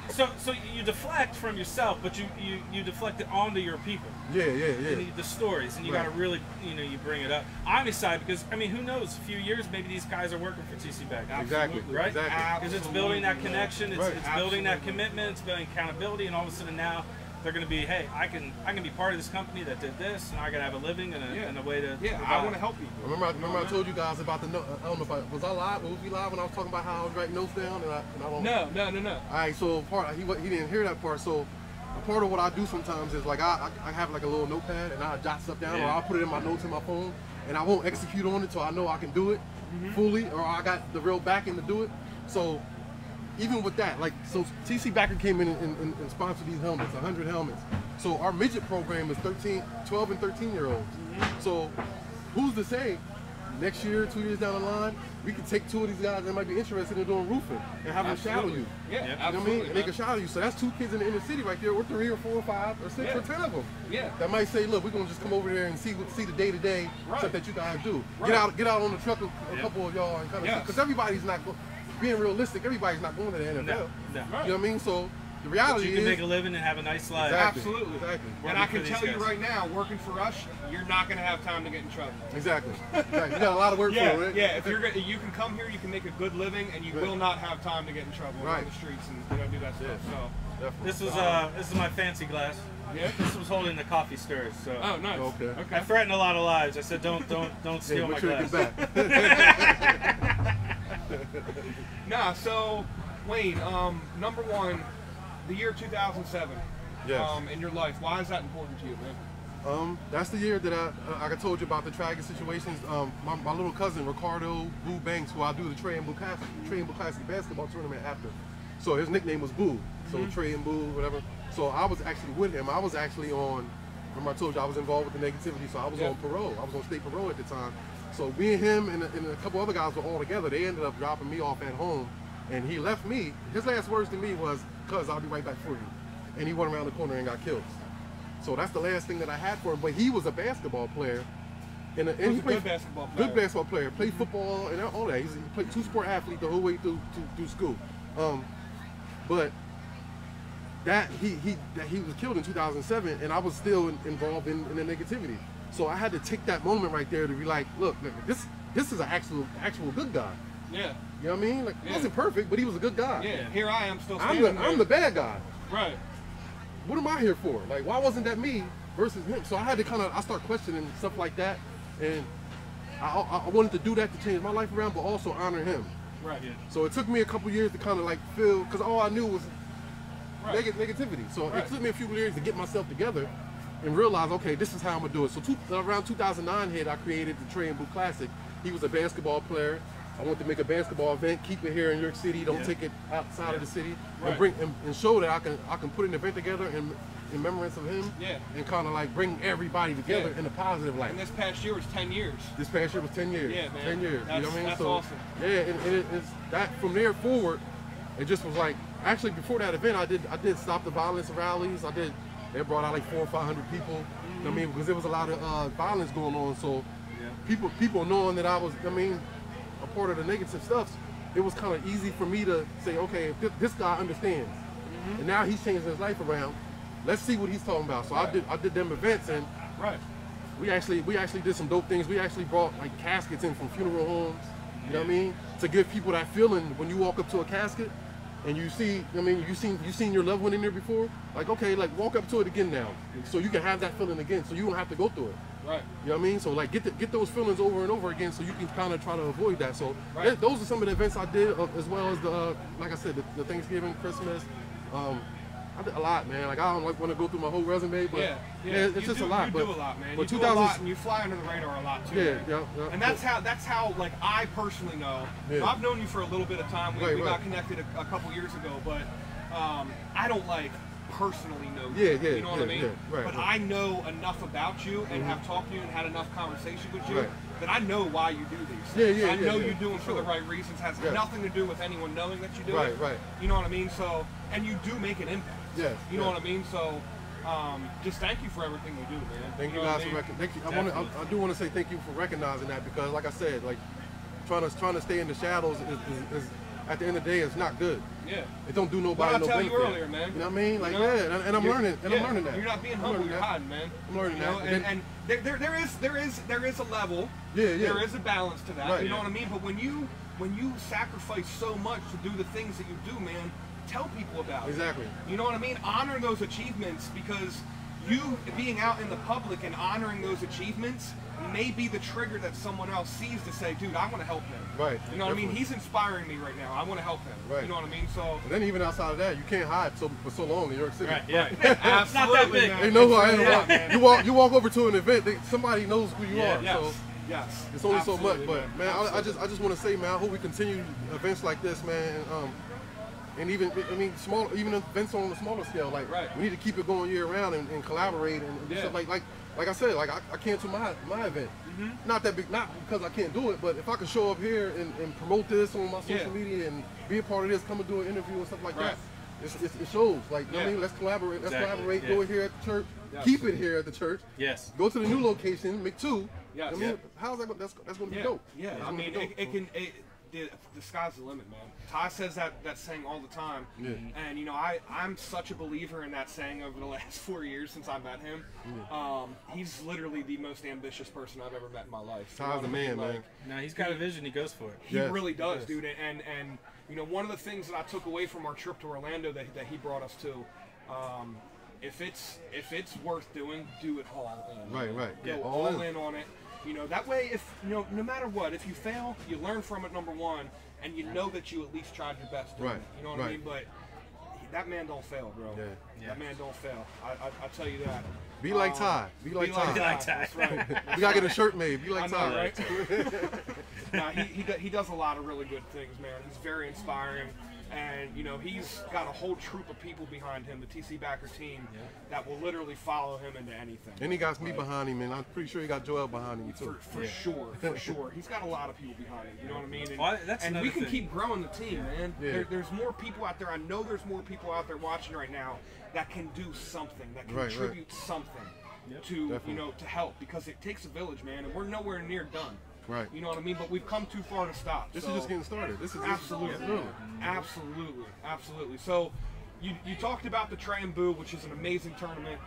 So you deflect from yourself, but you deflect it onto your people. Yeah. And the stories, and you got to really, you know, you bring it up. I'm excited because, I mean, who knows? A few years, maybe these guys are working for TC Beck. Exactly. Right? Exactly. Because it's building that connection, it's Right. building that commitment, it's building accountability, and all of a sudden now they're going to be, hey, I can be part of this company that did this, and I got to have a living and a way to. Yeah, I want to help people. Remember I told you guys about the note. I don't know if I was live. Was we live when I was talking about how I was writing notes down and I don't. No. All right, so he didn't hear that part. So a part of what I do sometimes is like I have like a little notepad and I jot stuff down or I'll put it in my notes in my phone and I won't execute on it till I know I can do it fully or I got the real backing to do it. So even with that, like, so TC Backer came in and sponsored these helmets, 100 helmets. So our midget program is 12 and 13-year-olds. So who's to say next year, 2 years down the line, we can take 2 of these guys that might be interested in doing roofing and have them shadow you. Yeah, You know absolutely. what I mean? And they can shadow you. So that's 2 kids in the inner city right there, or 3 or 4 or 5 or 6 or 10 of them. Yeah. That might say, look, we're gonna just come over here and see the day-to-day stuff that you guys do. Right. Get out on the truck a couple of y'all and kind of because everybody's not being realistic. Everybody's not going to the NFL. No. You know what I mean? So the reality you can is, make a living and have a nice life. Absolutely. Exactly. And I can tell you right now, working for us, you're not going to have time to get in trouble. Exactly. You got a lot of work for it, right? Yeah. If you can come here, you can make a good living, and you will not have time to get in trouble on the streets and do that stuff. So Definitely. This is my fancy glass. Yeah. This was holding the coffee stirs. So oh, nice. Okay. I threatened a lot of lives. I said, don't steal my make sure you glass. get back. Nah. So Wayne, number one, the year 2007. Yes. In your life, why is that important to you, man? That's the year that I told you about the tragic situations. My little cousin Ricardo Boo Banks, who I do the Trey and Boo Classic basketball tournament after. So his nickname was Boo. So Trey and Boo, whatever. So I was actually with him. I was actually on. Remember I told you I was involved with the negativity. So I was on parole. I was on state parole at the time. So me and him and a couple other guys were all together. They ended up dropping me off at home, and he left me. His last words to me was, "Cuz, I'll be right back for you." And he went around the corner and got killed. So that's the last thing that I had for him. But he was a basketball player. And he played good basketball player. Good basketball player. Played football and all that. He played 2-sport athlete the whole way through school. But that he was killed in 2007, and I was still involved in the negativity. So I had to take that moment right there to be like, look, this is an actual good guy. Yeah. You know what I mean? Like, he wasn't perfect, but he was a good guy. Yeah. Here I am still standing I'm the bad guy. Right. What am I here for? Like, why wasn't that me versus him? So I had to I start questioning stuff like that, and I wanted to do that to change my life around, but also honor him. Right. Yeah. So it took me a couple years to kind of like feel, because all I knew was negativity. So it took me a few years to get myself together and realize, okay, this is how I'm gonna do it. So around 2009 hit, I created the Trey and Boo Classic. He was a basketball player. I wanted to make a basketball event, keep it here in New York City, don't take it outside of the city, and show that I can put an event together in remembrance of him, and kind of like bring everybody together in a positive light. And this past year was 10 years. This past year was 10 years. Yeah, man. 10 years. You know what I mean? That's So, awesome. Yeah, and it's that from there forward, it just was like, actually before that event, I did Stop the Violence rallies. They brought out like 400 or 500 people. You know what I mean? Because there was a lot of violence going on. So people knowing that I was, a part of the negative stuff, it was kind of easy for me to say, okay, if this guy understands, and now he's changing his life around, let's see what he's talking about. So I did them events, and we actually did some dope things. We actually brought like caskets in from funeral homes, you know what I mean, to give people that feeling when you walk up to a casket and you see, you seen your loved one in there before, like, okay, like walk up to it again now, so you can have that feeling again, so you don't have to go through it. Right. You know what I mean? So like get those feelings over and over again, so you can kind of try to avoid that. So those are some of the events I did, as well as the like I said, the Thanksgiving, Christmas. I did a lot, man. Like I don't want to go through my whole resume, but it's just a lot. You do a lot, man. But you do a lot, and you fly under the radar a lot too. Yeah. And that's how like I personally know. Yeah. I've known you for a little bit of time. We got connected a couple years ago, but I don't like personally know you. You know what I mean? But I know enough about you and have talked to you and had enough conversation with you that I know why you do these things. I know you do them for the right reasons. Has nothing to do with anyone knowing that you do it. Right. You know what I mean? So, and you do make an impact. Yes. You know what I mean? So, just thank you for everything you do, man. Thank you know what guys I for mean? recognizing. I do want to say thank you for recognizing that, because, like I said, like trying to stay in the shadows is at the end of the day, it's not good. Yeah. It don't do nobody no benefit. What I tell you earlier, man. You know what I mean? Like, you know? yeah, and I'm learning, and I'm learning that. You're not being humble, you're hiding, man. I'm learning you know? that. And there is a level. Yeah. There is a balance to that. Right, you know what I mean? But when you sacrifice so much to do the things that you do, man, tell people about it. Exactly. You know what I mean? Honor those achievements, because you being out in the public and honoring those achievements may be the trigger that someone else sees to say, dude, I want to help him. Right. You know what I mean? He's inspiring me right now. I want to help him. Right. You know what I mean? So. And then even outside of that, you can't hide for so long in New York City. Right. Yeah. Absolutely. Not that big. Man. They know who I Yeah. am. You walk over to an event, somebody knows who you are. Yes. So Yes. it's only Absolutely, so much. But man, I just want to say, man, I hope we continue events like this, man. And even even events on a smaller scale. Like we need to keep it going year round and collaborate and do stuff like I said, like I can't do my event. Not that big, not because I can't do it, but if I could show up here and promote this on my social media and be a part of this, come and do an interview and stuff like that, it shows. Like, you know what I mean? Let's collaborate. Let's collaborate. Go here at the church. Keep it here at the church. Yes. Go to the new location, make two. Yes. I mean, how's that? That's going to be dope. Yeah. I mean, the sky's the limit, man. Ty says that saying all the time. Yeah. And you know, I'm such a believer in that saying over the last 4 years since I met him. He's literally the most ambitious person I've ever met in my life. Ty's the man, man. No, he's got a vision. He goes for it. He really does, dude. And you know, one of the things that I took away from our trip to Orlando that he brought us to, if it's worth doing, do it all in. Right. Go all in on it. You know, that way, if you know, no matter what, if you fail, you learn from it, number one, and you know that you at least tried your best doing it. You know what I mean? But that man don't fail, bro. Yeah. That man don't fail. I tell you that. Be like Ty. Be like Ty. That's right. We gotta get a shirt made. Be like Ty. Right? Nah, he does a lot of really good things, man. He's very inspiring. And, you know, he's got a whole troop of people behind him, the TC Backer team, that will literally follow him into anything. And he got me behind him, and I'm pretty sure he got Joel behind him, too. For sure. He's got a lot of people behind him, you know what I mean? And, well, and we can keep growing the team, man. Yeah. There's more people out there. I know there's more people out there watching right now that can do something, that can contribute something to, you know, to help. Because it takes a village, man, and we're nowhere near done. Right. You know what I mean? But we've come too far to stop. This is just getting started. This is absolutely. So you talked about the Trey and Boo, which is an amazing tournament.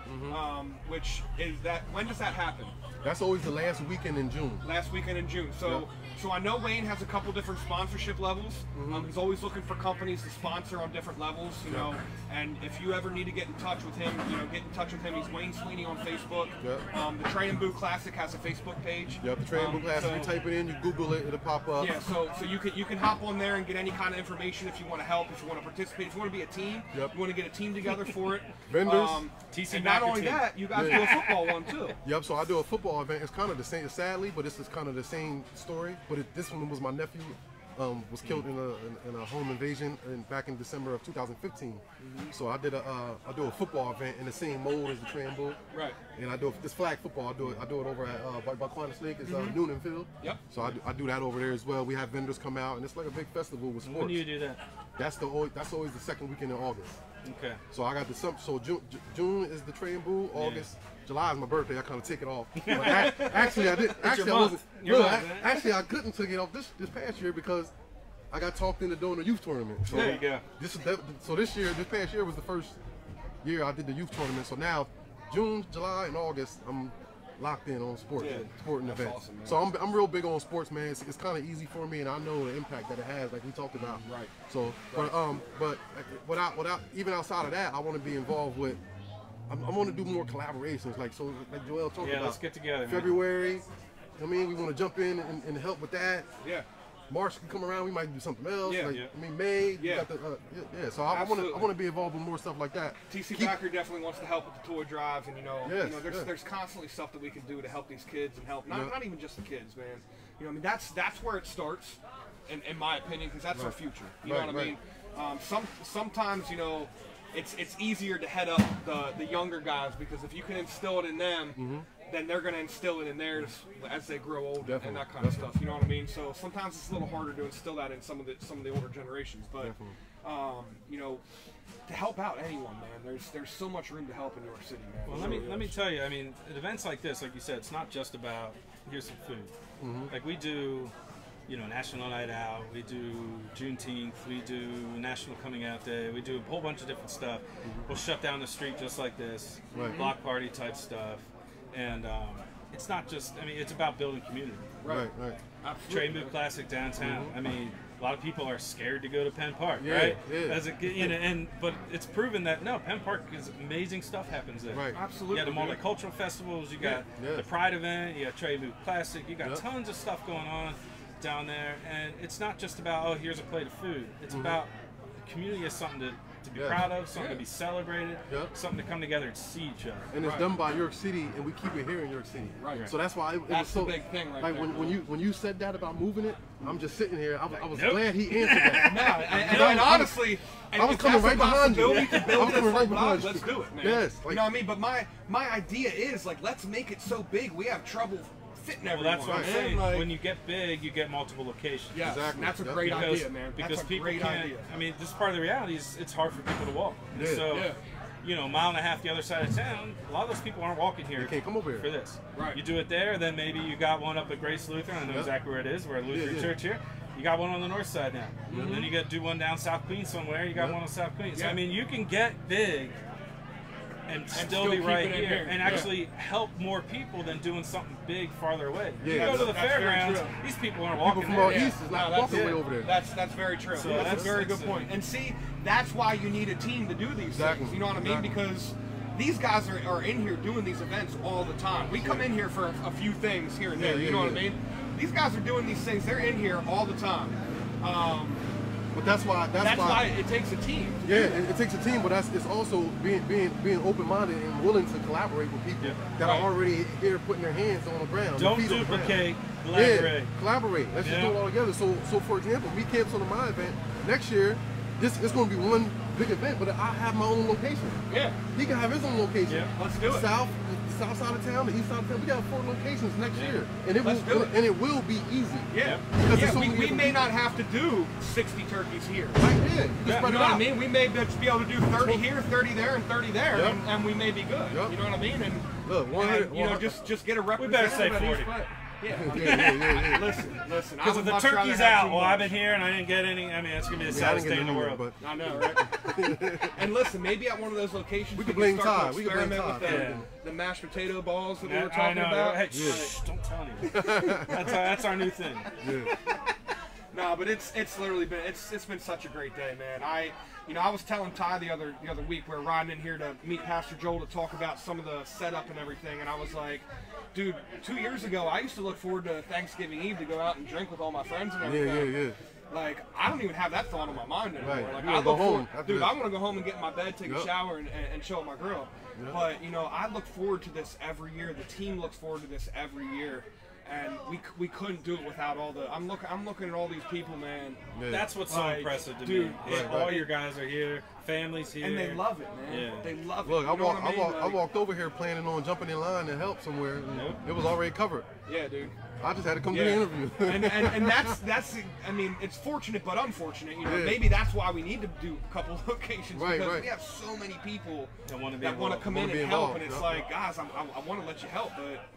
Which is that? When does that happen? That's always the last weekend in June. Last weekend in June. So so I know Wayne has a couple different sponsorship levels. He's always looking for companies to sponsor on different levels. You know, and if you ever need to get in touch with him, you know, get in touch with him. He's Wayne Sweeney on Facebook. The Trey and Boo Classic has a Facebook page. The Trey and Boo Classic. You type it in, you Google it, it'll pop up. Yeah. So you can hop on there and get any kind of information if you want to help, if you want to participate, if you want to be a team, you want to get a team together for it. Vendors. And not only that, you guys do a football one too. So I do a football event. It's kind of the same, sadly, but this is kind of the same story. But this one was my nephew was killed in a home invasion back in December of 2015. So I do a football event in the same mode as the Trey and Boo. Right. And I do this flag football. I do it over at by Quantas Lake. It's Noonan Field. Yep. So I do that over there as well. We have vendors come out, and it's like a big festival with sports. When do you do that? That's always the second weekend in August. Okay. So I got so June is the Trey and Boo. August. July is my birthday. I kind of take it off. But actually, I did. Actually, I wasn't. Actually, I couldn't take it off this past year because I got talked into doing a youth tournament. So there you go. This past year was the first year I did the youth tournament. So now, June, July, and August, I'm locked in on sporting events. Awesome, so I'm real big on sports, man. It's kind of easy for me, and I know the impact that it has, like we talked about. Right. So, but without even outside of that, I want to be involved with. I want to do more collaborations, like Joel talked about. Yeah, let's get together. February. I mean, we want to jump in and help with that. Yeah. March can come around. We might do something else. Yeah. I mean, May. Yeah. Got the, So I want to be involved with more stuff like that. TC Backer definitely wants to help with the toy drives, and there's constantly stuff that we can do to help these kids and help not even just the kids, man. You know, I mean that's where it starts, in my opinion, because that's our future. You know what I mean? Sometimes it's easier to head up the younger guys, because if you can instill it in them, then they're going to instill it in theirs as they grow older and that kind of stuff. You know what I mean? So sometimes it's a little harder to instill that in some of the older generations. But help out anyone, man. There's so much room to help in York City, man. Well, let me tell you. I mean, at events like this, like you said, it's not just about here's some food. Like we do, you know, National Night Out. We do Juneteenth. We do National Coming Out Day. We do a whole bunch of different stuff. We'll shut down the street just like this, block party type stuff, and it's not just. I mean, it's about building community. Right. Trade Move Classic downtown. I mean, a lot of people are scared to go to Penn Park, right? Yeah. As a, you know, but it's proven that no, Penn Park is amazing stuff happens there. Right. Absolutely. You got the multicultural festivals. You got the Pride event. You got Trade Move Classic. You got tons of stuff going on down there, and it's not just about, oh, here's a plate of food. It's about the community is something to be proud of, something to be celebrated, something to come together and see each other. And it's done by York City, and we keep it here in York City. Right. So that's why it That's was so the big thing, right like there. when you said that about moving it, I'm just sitting here. I was glad he answered that. and honestly, I was coming right behind you. To build I was coming right behind you. let's do it, man. Yes, you know what I mean? But my idea is like, let's make it so big we have trouble fitting Well, everyone. that's what I'm saying. When you get big, you get multiple locations. Yeah, Exactly. and that's a great idea, man. Because That's a people great can't. idea. I mean, this is part of the reality. Is it's hard for people to walk. And Yeah. so, you know, a mile and a half the other side of town, a lot of those people aren't walking here. They can't come over here for this. Right. You do it there, then maybe you got one up at Grace Lutheran. I know exactly where it is. We're at Lutheran Church here. You got one on the north side now. And then you got to do one down South Queens somewhere. You got one on South Queens. So, I mean, you can get big and still be keep right it in here here. and actually help more people than doing something big farther away. Yeah, You go to the that's very fairgrounds, true. these people aren't walking from there. our east is not walking way over there. That's very true. So that's a that's- very that's good point. And see, that's why you need a team to do these Exactly. things. You know what I mean? Exactly. Because these guys are in here doing these events all the time. We come in here for a few things here and there. You know what I mean? These guys are doing these things. They're in here all the time. But that's why it takes a team. Yeah, it takes a team, but it's also being open-minded and willing to collaborate with people that are already here putting their hands on the ground. Don't their feet on the ground. duplicate, collaborate. Yeah, collaborate. Let's just do it all together. So for example, me cancel on my event next year. It's going to be one big event, but I have my own location. Yeah. He can have his own location. Yeah, let's do it. The south side of town, the east side of town. We got 4 locations next year, and Let's do it. and it will be easy. Yeah. Because there's so many we different may people. not have to do 60 turkeys here. Right there. You Just know spread it what I out. mean? We may just be able to do 30 here, 30 there, and 30 there, Yep. and we may be good. Yep. You know what I mean? And Look, 100. and, you know, just get a We better say representative. at each 40. play. Yeah. yeah. Listen. I Because would if the much rather turkey's have out, too well, much. I've been here and I didn't get any. I mean, it's going to be the Yeah, I saddest didn't day get in the any, world. I know, right? And listen, maybe at one of those locations We could blame start Todd. to We could blame experiment with Todd. the mashed potato balls that we I were talking know. about. Hey, shh, don't tell anyone. That's our new thing. No, but it's literally been it's been such a great day, man. I was telling Ty the other week we were riding in here to meet Pastor Joel to talk about some of the setup and everything, and I was like, dude, 2 years ago I used to look forward to Thanksgiving Eve to go out and drink with all my friends and everything. Yeah. Like, I don't even have that thought on my mind anymore. Right. Like, You I wanna go look home forward, after dude, this. I want to go home and get in my bed, take a Yep. shower, and chill with my girl. Yep. But I look forward to this every year. The team looks forward to this every year. And we couldn't do it without all the. I'm looking at all these people, man. Yeah. That's what's so Like, impressive to dude, me. Is right, all right. your guys are here, families here, And they love it, man. Yeah. They love Look, it. I You know what mean? I Like, walked over here planning on jumping in line to help somewhere. And Nope. It was already covered. Yeah, dude. I just had to come to the Yeah. interview. and that's I mean, it's fortunate but unfortunate. You know, Yeah. maybe that's why we need to do a couple locations Right, because right. we have so many people That wanna be that want to involved. come Wanna in be and help, involved, and it's yeah. like, guys, I want to let you help, but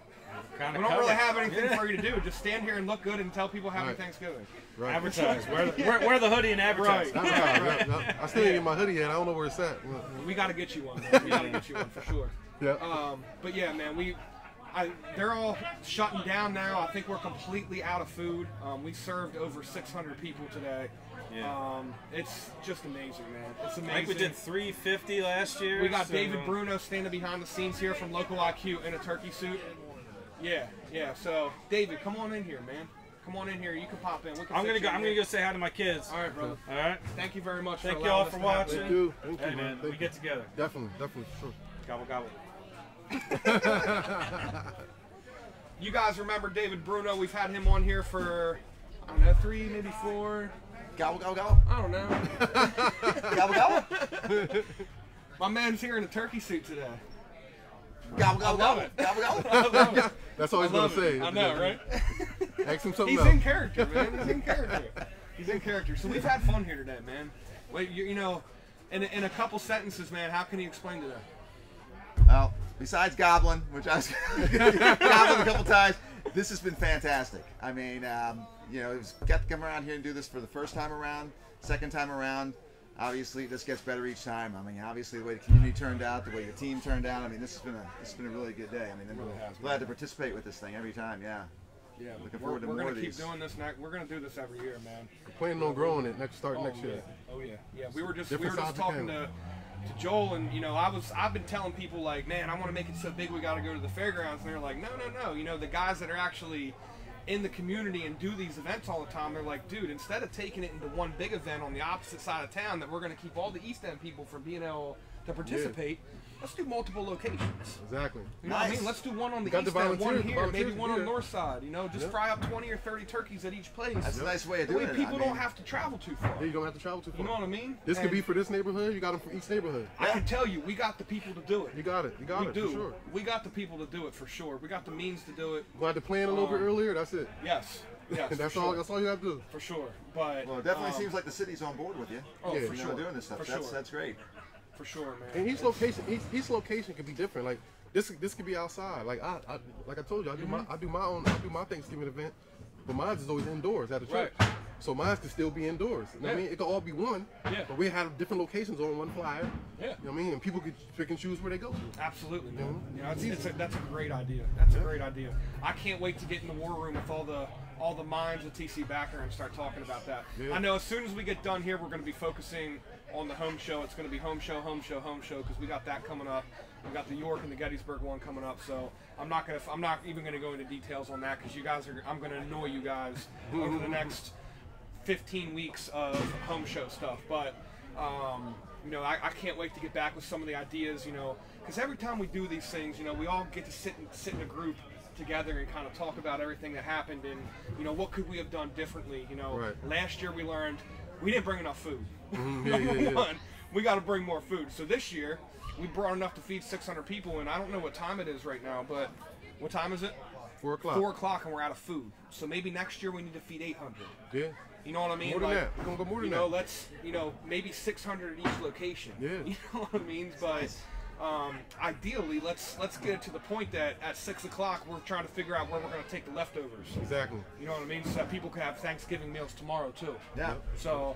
Kinda we don't really covered. have anything Yeah. for you to do. Just stand here and look good and tell people Happy Right. Thanksgiving. Right. Advertise. Wear the hoodie and advertise. Right. I still didn't get my hoodie yet. I don't know where it's at. We got to get you one. Man. We got to get you one for sure. Yeah. But yeah, man, they're all shutting down now. I think we're completely out of food. We served over 600 people today. Yeah. It's just amazing, man. It's I amazing. think we did 350 last year. We got so- David Bruno standing behind the scenes here from Local IQ in a turkey suit. Yeah. So David, come on in here, man. Come on in here. You can pop in. We can I'm sit gonna you go. in I'm here. gonna go say hi to my kids. All right, brother. All right. Thank you very much. Thank for you all allowing for us to have watching. Thank you. Thank Hey you, man, Thank we get together. Definitely, for sure. Gobble gobble. You guys remember David Bruno? We've had him on here for, I don't know, 3, maybe 4. Gobble, gobble, gobble. I don't know. Gobble, gobble. My man's here in a turkey suit today. Gobble, gobble, love gobble. it. Gobble, gobble. I love it. That's all he's I gonna love say. it. I know, right? Ask him something He's else. in character, man. He's in character. He's in character. So we've had fun here today, man. Wait, you know, in a couple sentences, man, how can you explain to them? Well, besides Goblin, which I was Goblin a couple times, this has been fantastic. I mean, you know, it's got to come around here and do this for the first time around, second time around. Obviously, this gets better each time. I mean, obviously, the way the community turned out, the way your team turned out. I mean, this has been a really good day. I mean, I'm really glad to participate with this thing every time. Yeah. Yeah, looking forward to more of these. We're gonna keep doing this next. We're gonna do this every year, man. We're planning on growing it next year. Oh yeah, yeah. We were just talking to Joel, and you know, I've been telling people like, man, I want to make it so big we got to go to the fairgrounds, and they're like, no. You know, the guys that are actually in the community and do these events all the time, they're like, dude, instead of taking it into one big event on the opposite side of town that we're going to keep all the East End people from being able to participate, let's do multiple locations. Exactly. You know what I mean? Let's do one on the East End, one here, maybe one on the North Side. You know, just fry up 20 or 30 turkeys at each place. That's a nice way of doing it. People don't have to travel too far. Yeah, you don't have to travel too far. You know what I mean? This could be for this neighborhood. You got them for each neighborhood. I can tell you, we got the people to do it. You got it. You got it. We do. For sure. We got the people to do it for sure. We got the means to do it. Glad to plan a little bit earlier. That's it. Yes. Yes, that's all. That's all you have to do. For sure. But well, it definitely seems like the city's on board with you. Oh, yeah, for you sure. know, doing this stuff. That's great. For sure, man. And each location could be different. Like this could be outside. Like I told you, I do my Thanksgiving event, but mine is always indoors at the church. Right. So mine could still be indoors. You know what I mean? It could all be one. Yeah. But we have different locations on one flyer. Yeah. You know what I mean? And people could pick and choose where they go to. Absolutely, man. You know, that's a great idea. That's a great idea. I can't wait to get in the war room with all the minds of TC Backer and start talking about that. Yeah. I know as soon as we get done here, we're going to be focusing on the home show. It's going to be home show, because we got that coming up. We got the York and the Gettysburg one coming up. So I'm not even going to go into details on that, because I'm going to annoy you guys over the next 15 weeks of home show stuff. But you know, I can't wait to get back with some of the ideas. You know, because every time we do these things, you know, we all get to sit in a group together and kind of talk about everything that happened, and you know, what could we have done differently. You know, last year we learned we didn't bring enough food. Number one, we got to bring more food. So this year we brought enough to feed 600 people, and I don't know what time it is right now, but what time is it? 4 o'clock. 4 o'clock, and we're out of food. So maybe next year we need to feed 800. Yeah. You know what I mean? More than that. We're gonna go more than that. Let's, maybe 600 at each location. Yeah. You know what I mean? But ideally, let's get it to the point that at 6 o'clock we're trying to figure out where we're going to take the leftovers. Exactly. You know what I mean? So that people can have Thanksgiving meals tomorrow too. Yeah. So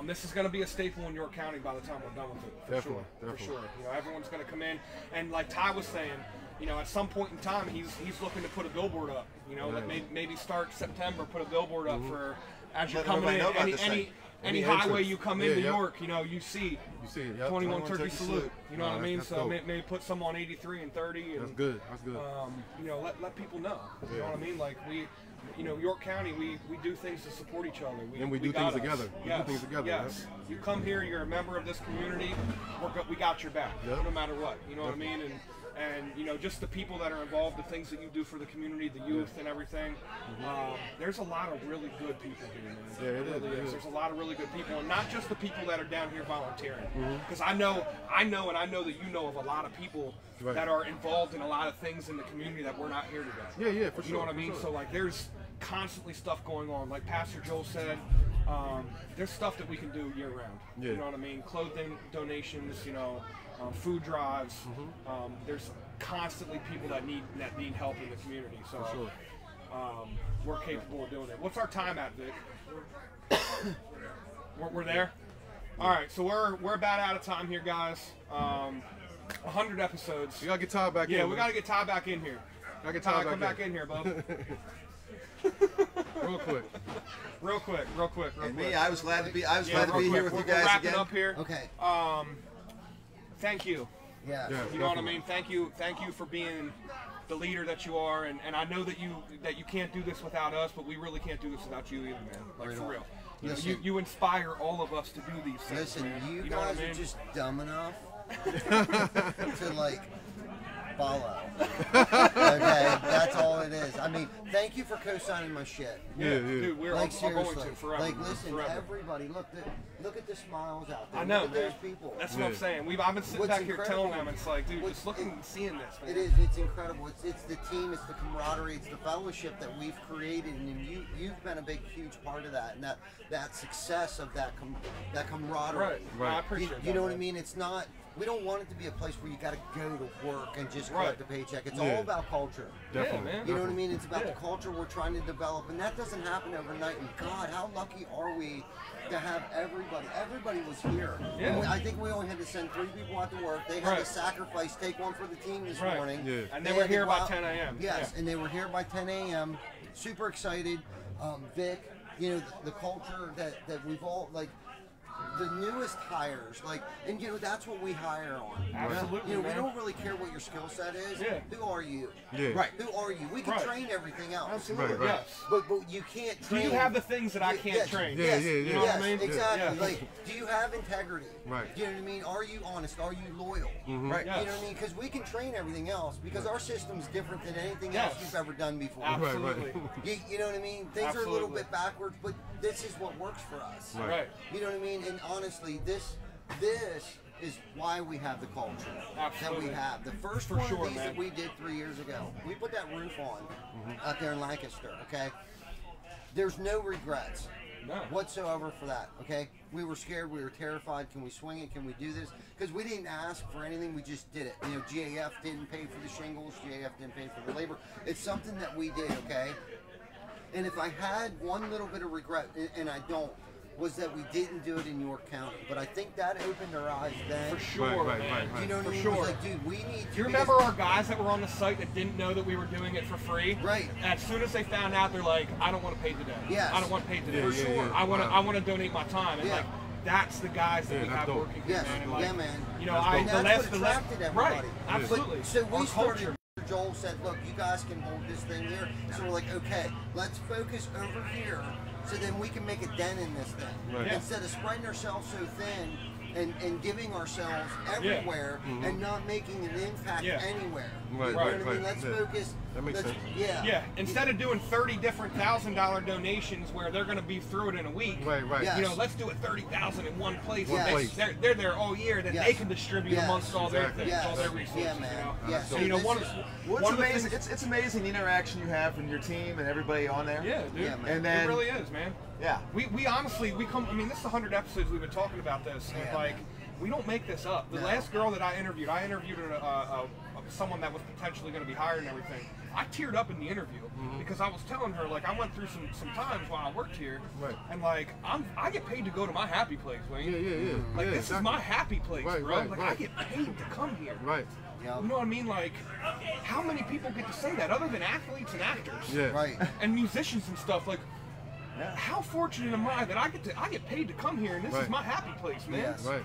this is going to be a staple in York County by the time we're done with it. Definitely. For sure. You know, everyone's going to come in, and like Ty was saying, you know, at some point in time, he's looking to put a billboard up. You know, like maybe start September, put a billboard up for as you're coming in. Any highway you come into York, you know, you see it, yep. 21 Turkey Salute. You know what I mean? So maybe put some on 83 and 30. And, that's good. You know, let people know. You know what I mean? Like York County, we do things to support each other. We do things together. Yes. You come here, you're a member of this community. We got your back, no matter what. You know what I mean? And you know, just the people that are involved, the things that you do for the community, the youth and everything. There's a lot of really good people here, man. Yeah, it is. There's a lot of really good people, and not just the people that are down here volunteering. Because I know that you know of a lot of people that are involved in a lot of things in the community that we're not here today. Yeah, for sure. You know what I mean? So like, there's constantly stuff going on. Like Pastor Joel said, there's stuff that we can do year round. Yeah. You know what I mean? Clothing donations, you know. Food drives. There's constantly people that need help in the community. So for sure. We're capable of doing it. What's our time at, Vic? we're there. All right, so we're about out of time here, guys. 100 episodes. We gotta get Todd back in. Yeah, we gotta get Todd back in here. Come back in here, bub. Real quick. And me, I was glad to be here with you guys wrapping again. up here. Okay. Thank you. Yeah. You know what I mean? Thank you for being the leader that you are, and I know that you can't do this without us, but we really can't do this without you either, man. Like, for real. Listen, you inspire all of us to do these things. Listen, man. you know guys what I mean? are just dumb enough to like follow. Okay, that's all it is. I mean, thank you for co-signing my shit. Yeah. Dude, we're Like I'm going seriously, to forever. like listen, forever. everybody, look at the smiles out there. I know, look at man. those people. That's what I'm saying. I've been sitting What's back here telling incredible- them, it's like, dude, what's- just looking and seeing this, man. It is. It's incredible. It's the team. It's the camaraderie. It's the fellowship that we've created, and you've been a big, huge part of that, and that success of that camaraderie. Right. I appreciate that. You know what I man. mean? It's not. We don't want it to be a place where you got to go to work and just collect a paycheck. It's Yeah. all about culture. Definitely. Yeah, man. You know what I mean? It's about Yeah. the culture we're trying to develop, and that doesn't happen overnight. And God, how lucky are we to have everybody? Everybody was here. Yeah. And I think we only had to send 3 people out to work. They had to sacrifice, take one for the team this Right. morning. Yeah. And they were had to here go by out- 10 a.m. Yes, Yeah. and they were here by 10 a.m. Super excited. Vic, you know, the culture that we've all, like, the newest hires, like, and you know, that's what we hire on. Absolutely, You know, man. we don't really care what your skill set is. Yeah. Who are you? Yeah. Right. Who are you? We can Right. train everything else. Absolutely. Right. Yes. But you can't Do train. you have the things that I can't Yes, train? Yeah, Yes, yeah, yeah. yes, You know what I mean? exactly. Yeah. Like, do you have integrity? Right. Do you know what I mean? Are you honest? Are you loyal? Right. You know what I mean? Because we can train everything else because our system's different than anything else Yes. you've ever done before. Absolutely. You know what I mean? Things are a little Absolutely. bit backwards, but this is what works for us. Right. You know what I mean? And honestly, this is why we have the culture that Absolutely. we have. The first For one sure, of these man. that we did 3 years ago, we put that roof on out there in Lancaster, okay? There's no regrets No. whatsoever for that, okay? We were scared, we were terrified. Can we swing it? Can we do this? Because we didn't ask for anything, we just did it. You know, GAF didn't pay for the shingles, GAF didn't pay for the labor. It's something that we did, okay? And if I had one little bit of regret, and I don't, was that we didn't do it in York County. But I think that opened our eyes then. For sure, Right, man. You know what For I mean? sure. It was like, dude, we need to. Do you remember our guys that were on the site that didn't know that we were doing it for free? Right. And as soon as they found out, they're like, I don't want to pay today. Yes. I don't want to pay today. Yeah, For yeah, sure. yeah. I want to donate my time. And Yeah. like, that's the guys that Yeah, we that's have dope. working here, Yes, man. And like, yeah, man. You know, That's I dope. And the that's last what the last attracted everybody. right. Yeah. Absolutely. But, so we Our started. culture. Joel said, "Look, you guys can hold this thing here." So we're like, "Okay, let's focus over here, so then we can make a dent in this thing Right. Yeah. instead of spreading ourselves so thin and giving ourselves everywhere and not making an impact Yeah. anywhere." Right, You know right, what I mean? right. Let's Yeah. focus. That makes let's- sense. Yeah. Yeah, instead of doing 30 different $1,000 donations where they're going to be through it in a week, Right, right. Yeah. you know, let's do it 30,000 in one place. One and place. They're there all year that Yes. they can distribute Yes. amongst all their Exactly. things, Yes. all their resources. Yeah, man. You know? Yeah. So, So, you know, this one is- What's one of the amazing? things- It's amazing the interaction you have from your team and everybody on there. Yeah, dude. Yeah, man. And then it really is, man. yeah, We honestly, we come, I mean, this is 100 episodes we've been talking about this. And Yeah, like, man. we don't make this up. The No. last girl that I interviewed someone that was potentially going to be hired and everything. I teared up in the interview because I was telling her, like, I went through some times while I worked here. Right. And like, I get paid to go to my happy place, Wayne. Yeah. Like, Yeah, this is exactly. my happy place, Right, bro. right, Like, I right. get paid to come here. Right. Yeah. You know what I mean? Like, how many people get to say that other than athletes and actors? Yeah. Right. And musicians and stuff. Like, how fortunate am I that I get paid to come here and this is Right. my happy place, man. Yes. Right.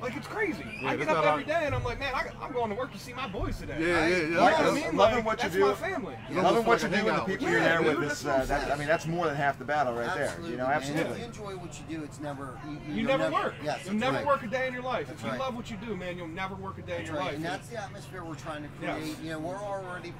Like, it's crazy. Yeah, I get that's up not every day and I'm like, man, I'm going to work to see my boys today. Yeah, yeah, You know yeah. what I Loving mean? loving Like, what you that's do. my family. Yeah. loving what Almost you like a do and the hangout. people Yeah, you're there dude, with. that's Is, what I'm that, saying. I mean, that's more than half the battle right Absolutely, there. You know, man. absolutely. If you enjoy what you do, it's never You you'll never work. Yes, You'll that's never right. work a day in your life. That's If you right. love what you do, man, you'll never work a day in That's your right. life. And that's the atmosphere we're trying to create. Yes. You know, we're already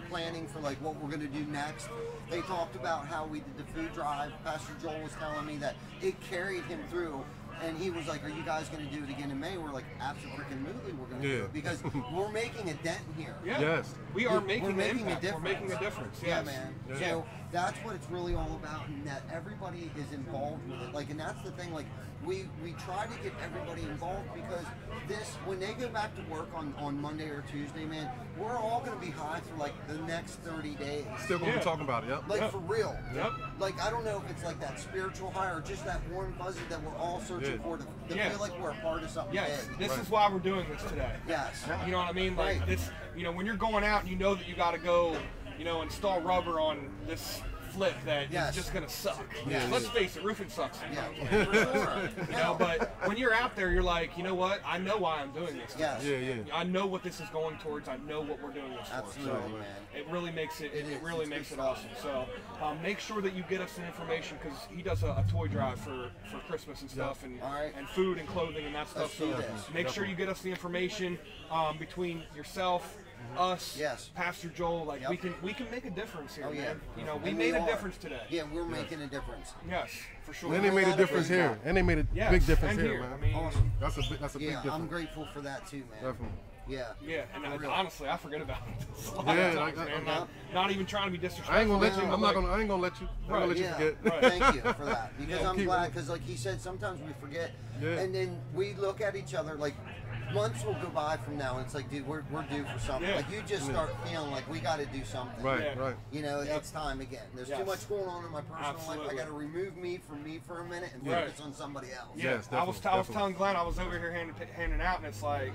planning for like what we're going to do next. They talked about how we did the food drive. Pastor Joel was telling me that it carried him through. And he was like, "Are you guys going to do it again in May?" We're like, "Absolutely, we're going to do Yeah. it because we're making a dent here." Yeah. Yes. We are We're making an making a impact. We're difference. making a difference. Yeah, Yes. man. Yeah. So that's what it's really all about, and that everybody is involved with it. Like, and that's the thing. Like, we try to get everybody involved because this, when they go back to work on Monday or Tuesday, man, we're all going to be high for like the next 30 days. Still gonna Yeah. be talking about it. Yep. Like Yep. for real. Yep. Like, I don't know if it's like that spiritual high or just that warm fuzzy that we're all searching Yeah. for to Yeah. feel like we're a part of something Yes. big. This Right. is why we're doing this today. Yes. You know what I mean? Like Right. this, you know, when you're going out and you know that you got to go, you know, install rubber on this flip that Yes. is just gonna suck. Yes. Let's face it, roofing sucks. Yeah, for sure. You know, but when you're out there, you're like, you know what? I know why I'm doing this. Yes. Yeah. I know what this is going towards. I know what we're doing this for. Absolutely, So man. it really makes it. It It is. really It's makes good it stuff. awesome. So make sure that you get us some information because he does a toy drive for Christmas and stuff, and All right. and food and clothing and that stuff. Let's do So this. make sure you get us the information between yourself, us, Yes. Pastor Joel, like Yep. we can make a difference here, Oh, yeah. man. You know, we And made a are. difference today. Yeah, we're making a difference. Yes, for sure. And they made a difference here. And they made a Yes, big difference and here, man. I mean, Awesome. That's a big difference. I'm grateful for that too, man. Definitely. Yeah. yeah, and For real. honestly, I forget about this a lot Yeah, of times, like, man. Not even trying to be disrespectful. I ain't gonna let you. man, I'm but not gonna. I ain't gonna let you. I'm gonna let you Yeah, forget. Right. thank you for that. Because Yeah, I'm keep glad, it. because like he said, sometimes we forget. Yeah. And then we look at each other, like, months will go by from now, and it's like, dude, we're due for something. Yeah. Like, you just start feeling like we got to do something. Right. Yeah. Right. You know, Yep. it's time again. There's Yes. too much going on in my personal life. Absolutely. I got to remove me for a minute and Right. focus on somebody else. Yeah, Yes, I was definitely. telling Glenn, I was over here handing out, and it's like,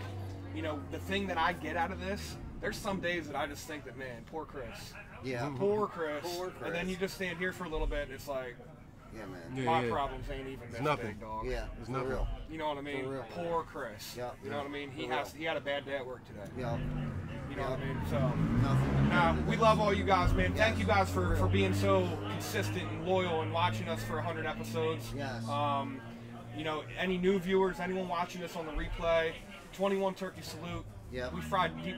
you know, the thing that I get out of this, there's some days that I just think that, man, poor Chris. Yeah. Poor Chris. Poor And then Chris. you just stand here for a little bit, and it's like, Yeah, man. Yeah, my yeah. problems ain't even this nothing. big, dog. Yeah, It's for nothing. real. You know what I mean? For real. Poor Chris. Yeah. You know what I mean? He For real. had a bad day at work today. Yeah. You know what I mean? So, Nothing. we love all you guys, man. Thank Yes. you guys for real. being so consistent and loyal and watching us for 100 episodes. Yes. You know, any new viewers, anyone watching this on the replay, 21 turkey salute. Yep.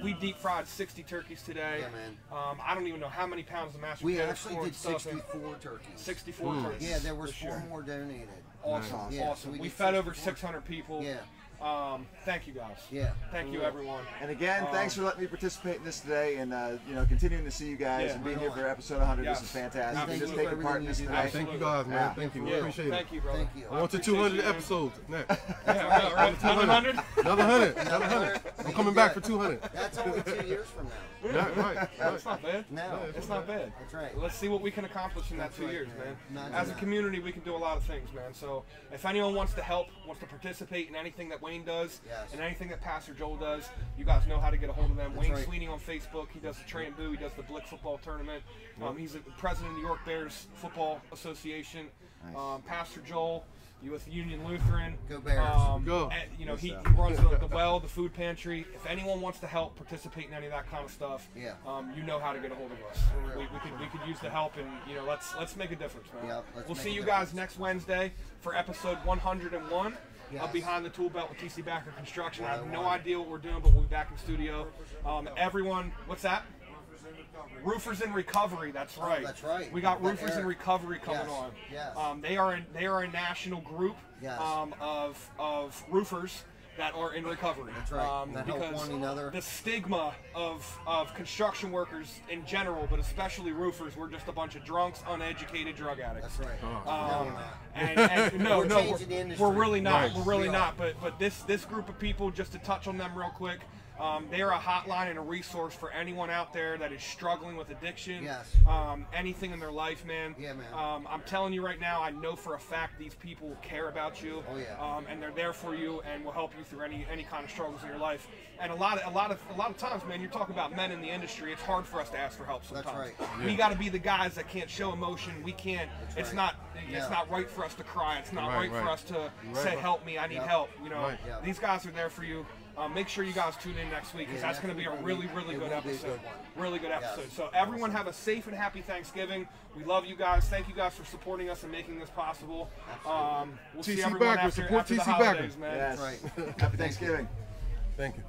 We deep fried 60 turkeys today. Yeah, man. I don't even know how many pounds of mashed We potato actually corn did stuffing. 64 turkeys. 64 turkeys. Yeah, there was this 4 year. more donated. Awesome, Nice. Yeah, so awesome. we We did fed over 64. 600 people. Yeah. Thank you guys. Yeah. Thank you, For real. everyone. And again, thanks for letting me participate in this today, and you know, continuing to see you guys Yeah. and being Right here on. for episode 100. Yes. This is fantastic. Thank And just you taking for part in everything this you do. tonight. Thank you guys, man. Yeah. Thank you. Yeah. We appreciate it. Thank you, brother. Thank you. I want to appreciate 200 you, man. episodes next. Yeah, right. Another 100? Another 100. Another 100. I'm coming back for 200. That's only 2 years from now. Right. That's not bad. No. It's not bad. That's right. Let's see what we can accomplish in that 2 right, years, man. man. Imagine As a that. community, we can do a lot of things, man. So if anyone wants to help, wants to participate in anything that Wayne does, Yes. and anything that Pastor Joel does, you guys know how to get a hold of them. That's Wayne right. Sweeney on Facebook. He does the Train Boo. He does the Blick football tournament. He's the president of the New York Bears Football Association. Pastor Joel, you with Union Lutheran. Go Bears. Go. And, you know, he runs the well, the food pantry. If anyone wants to help participate in any of that kind of stuff, Yeah. you know how to get a hold of us. real. We could use the help, and you know, let's make a difference, man. Yep, let's We'll make see a you difference. guys next Wednesday for episode 101 Yes. of Behind the Tool Belt with TC Backer Construction. I have no 101. idea what we're doing, but we'll be back in studio. Everyone, what's that? Roofers in Recovery. That's right. that's right. We got That Roofers in Eric. Recovery coming Yes, on. yes. They are a national group Yes. of roofers that are in recovery. That's right. That help because one another. the stigma of construction workers in general, but especially roofers, we're just a bunch of drunks, uneducated drug addicts. That's right. Oh. No, we're not. And no, We're no, changing the industry. we're really not. Right. We're really We are. not. But this group of people, just to touch on them real quick, they are a hotline and a resource for anyone out there that is struggling with addiction. Yes. Anything in their life, man. Yeah, man. I'm telling you right now, I know for a fact these people care about you. Oh, yeah. And they're there for you and will help you through any kind of struggles in your life. And a lot of times, man, you're talking about men in the industry. It's hard for us to ask for help sometimes. right. We got to be the guys that can't show emotion. We can't. It's right. not. Yeah. It's not right for us to cry. It's not right, Right, for right. us to Right. say, "Help me, I need Yep. help." You know, Right. Yep. these guys are there for you. Make sure you guys tune in next week because Yeah, that's going to be a really, really it good will be a episode. good one. Really good Yes. episode. So everyone have a safe and happy Thanksgiving. We love you guys. Thank you guys for supporting us and making this possible. We'll see TC everyone Backer, after support the TC holidays, Backer. man. Yes. Right. Happy Thanksgiving. Thank you.